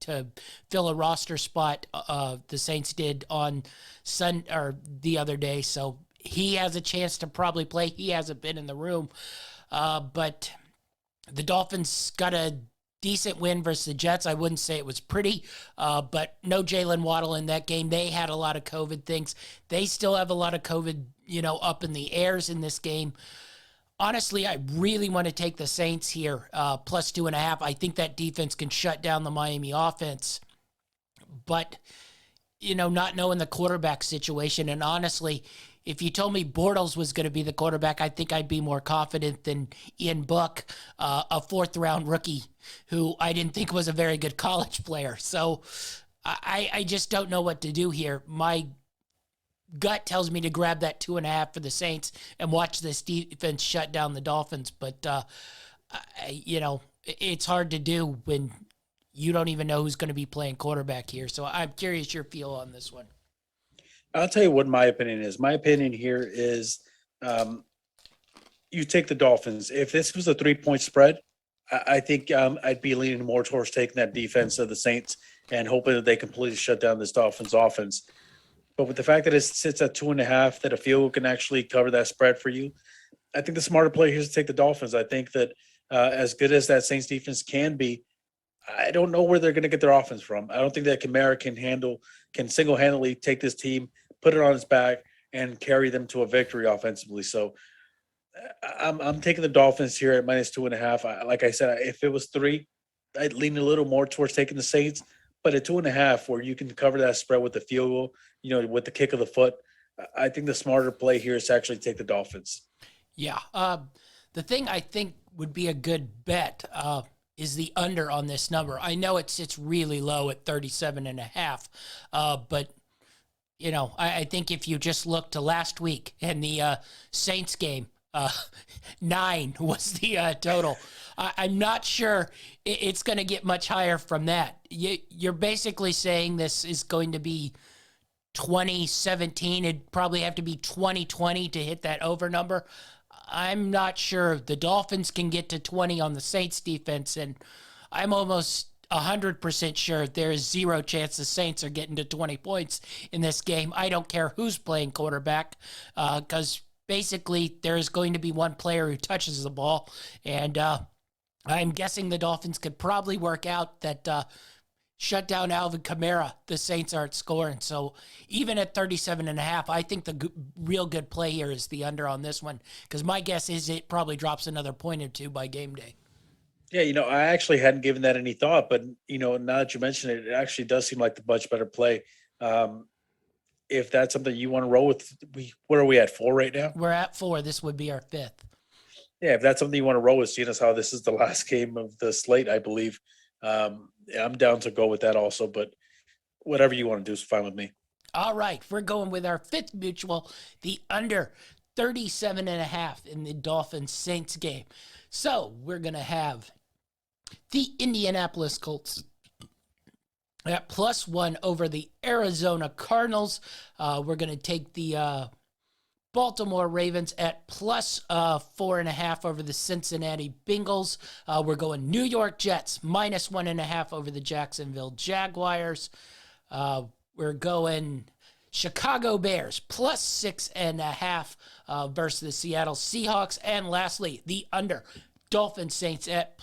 to fill a roster spot. The Saints did on the other day. So he has a chance to probably play. He hasn't been in the room. But the Dolphins got a decent win versus the Jets. I wouldn't say it was pretty, but no Jalen Waddle in that game. They had a lot of COVID things. They still have a lot of COVID, up in the airs in this game. Honestly, I really want to take the Saints here, plus 2.5. I think that defense can shut down the Miami offense. But, not knowing the quarterback situation, and honestly, if you told me Bortles was going to be the quarterback, I think I'd be more confident than Ian Book, a fourth-round rookie who I didn't think was a very good college player. So I just don't know what to do here. My gut tells me to grab that 2.5 for the Saints and watch this defense shut down the Dolphins. But It's hard to do when you don't even know who's going to be playing quarterback here. So I'm curious your feel on this one. I'll tell you what my opinion is. My opinion here is you take the Dolphins. If this was a 3-point spread, I think I'd be leaning more towards taking that defense of the Saints and hoping that they completely shut down this Dolphins offense. But with the fact that it sits at 2.5, that a field goal can actually cover that spread for you, I think the smarter play here is to take the Dolphins. I think that as good as that Saints defense can be, I don't know where they're going to get their offense from. I don't think that Kamara can single-handedly take this team, put it on his back, and carry them to a victory offensively. So I'm taking the Dolphins here at -2.5. Like I said, if it was 3, I'd lean a little more towards taking the Saints. But at 2.5, where you can cover that spread with the field goal, with the kick of the foot, I think the smarter play here is to actually take the Dolphins. Yeah. The thing I think would be a good bet is the under on this number. I know it sits really low at 37.5, but I think if you just look to last week and the Saints game, 9 was the total. I'm not sure it's going to get much higher from that. You're basically saying this is going to be 2017. It'd probably have to be 2020 to hit that over number. I'm not sure the Dolphins can get to 20 on the Saints defense, and I'm almost 100% sure there is zero chance the Saints are getting to 20 points in this game. I don't care who's playing quarterback, because basically there is going to be one player who touches the ball, and I'm guessing the Dolphins could probably work out that shut down Alvin Kamara, the Saints aren't scoring. So even at 37.5, I think the real good play here is the under on this one, because my guess is it probably drops another point or two by game day. Yeah, I actually hadn't given that any thought, but now that you mention it, it actually does seem like the much better play. If that's something you want to roll with, what are we at, 4 right now? We're at 4. This would be our 5th. Yeah, if that's something you want to roll with, seeing as how this is the last game of the slate, I believe. I'm down to go with that also, but whatever you want to do is fine with me. All right, we're going with our 5th mutual, the under 37.5 in the Dolphins-Saints game. So we're going to have the Indianapolis Colts at +1 over the Arizona Cardinals. We're going to take the Baltimore Ravens at +4.5 over the Cincinnati Bengals. We're going New York Jets -1.5 over the Jacksonville Jaguars. We're going Chicago Bears +6.5 versus the Seattle Seahawks. And lastly, the under Dolphins Saints at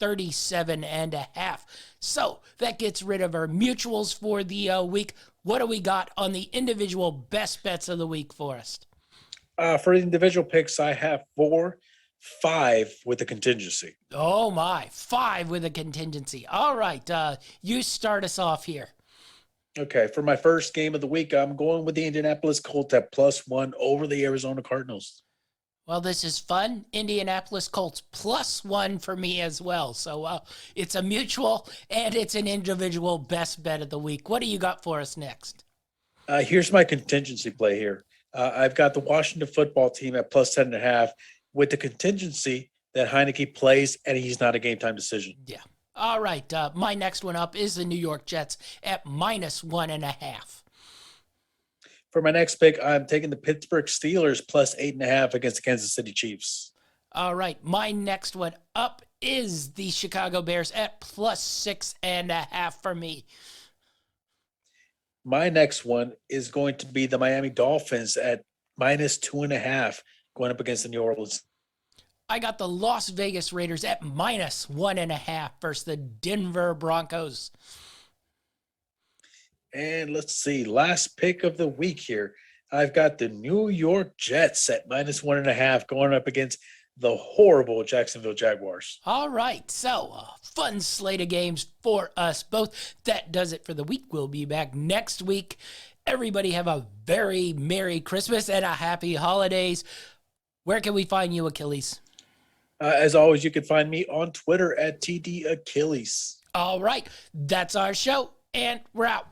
37.5. So that gets rid of our mutuals for the week. What do we got on the individual best bets of the week for us? For individual picks, I have 4, 5 with a contingency. Oh my, 5 with a contingency. All right, you start us off here. Okay, for my first game of the week, I'm going with the Indianapolis Colts at +1 over the Arizona Cardinals. Well, this is fun. Indianapolis Colts +1 for me as well. So it's a mutual and it's an individual best bet of the week. What do you got for us next? Here's my contingency play here. I've got the Washington football team at +10.5 with the contingency that Heineke plays and he's not a game time decision. Yeah. All right. My next one up is the New York Jets at -1.5. For my next pick, I'm taking the Pittsburgh Steelers +8.5 against the Kansas City Chiefs. All right. My next one up is the Chicago Bears at +6.5 for me. My next one is going to be the Miami Dolphins at -2.5 going up against the New Orleans. I got the Las Vegas Raiders at -1.5 versus the Denver Broncos. And let's see, last pick of the week here. I've got the New York Jets at -1.5 going up against the horrible Jacksonville Jaguars. All right, so fun slate of games for us both. That does it for the week. We'll be back next week. Everybody have a very Merry Christmas and a Happy Holidays. Where can we find you, Achilles? As always, you can find me on Twitter at TD Achilles. All right, that's our show, and we're out.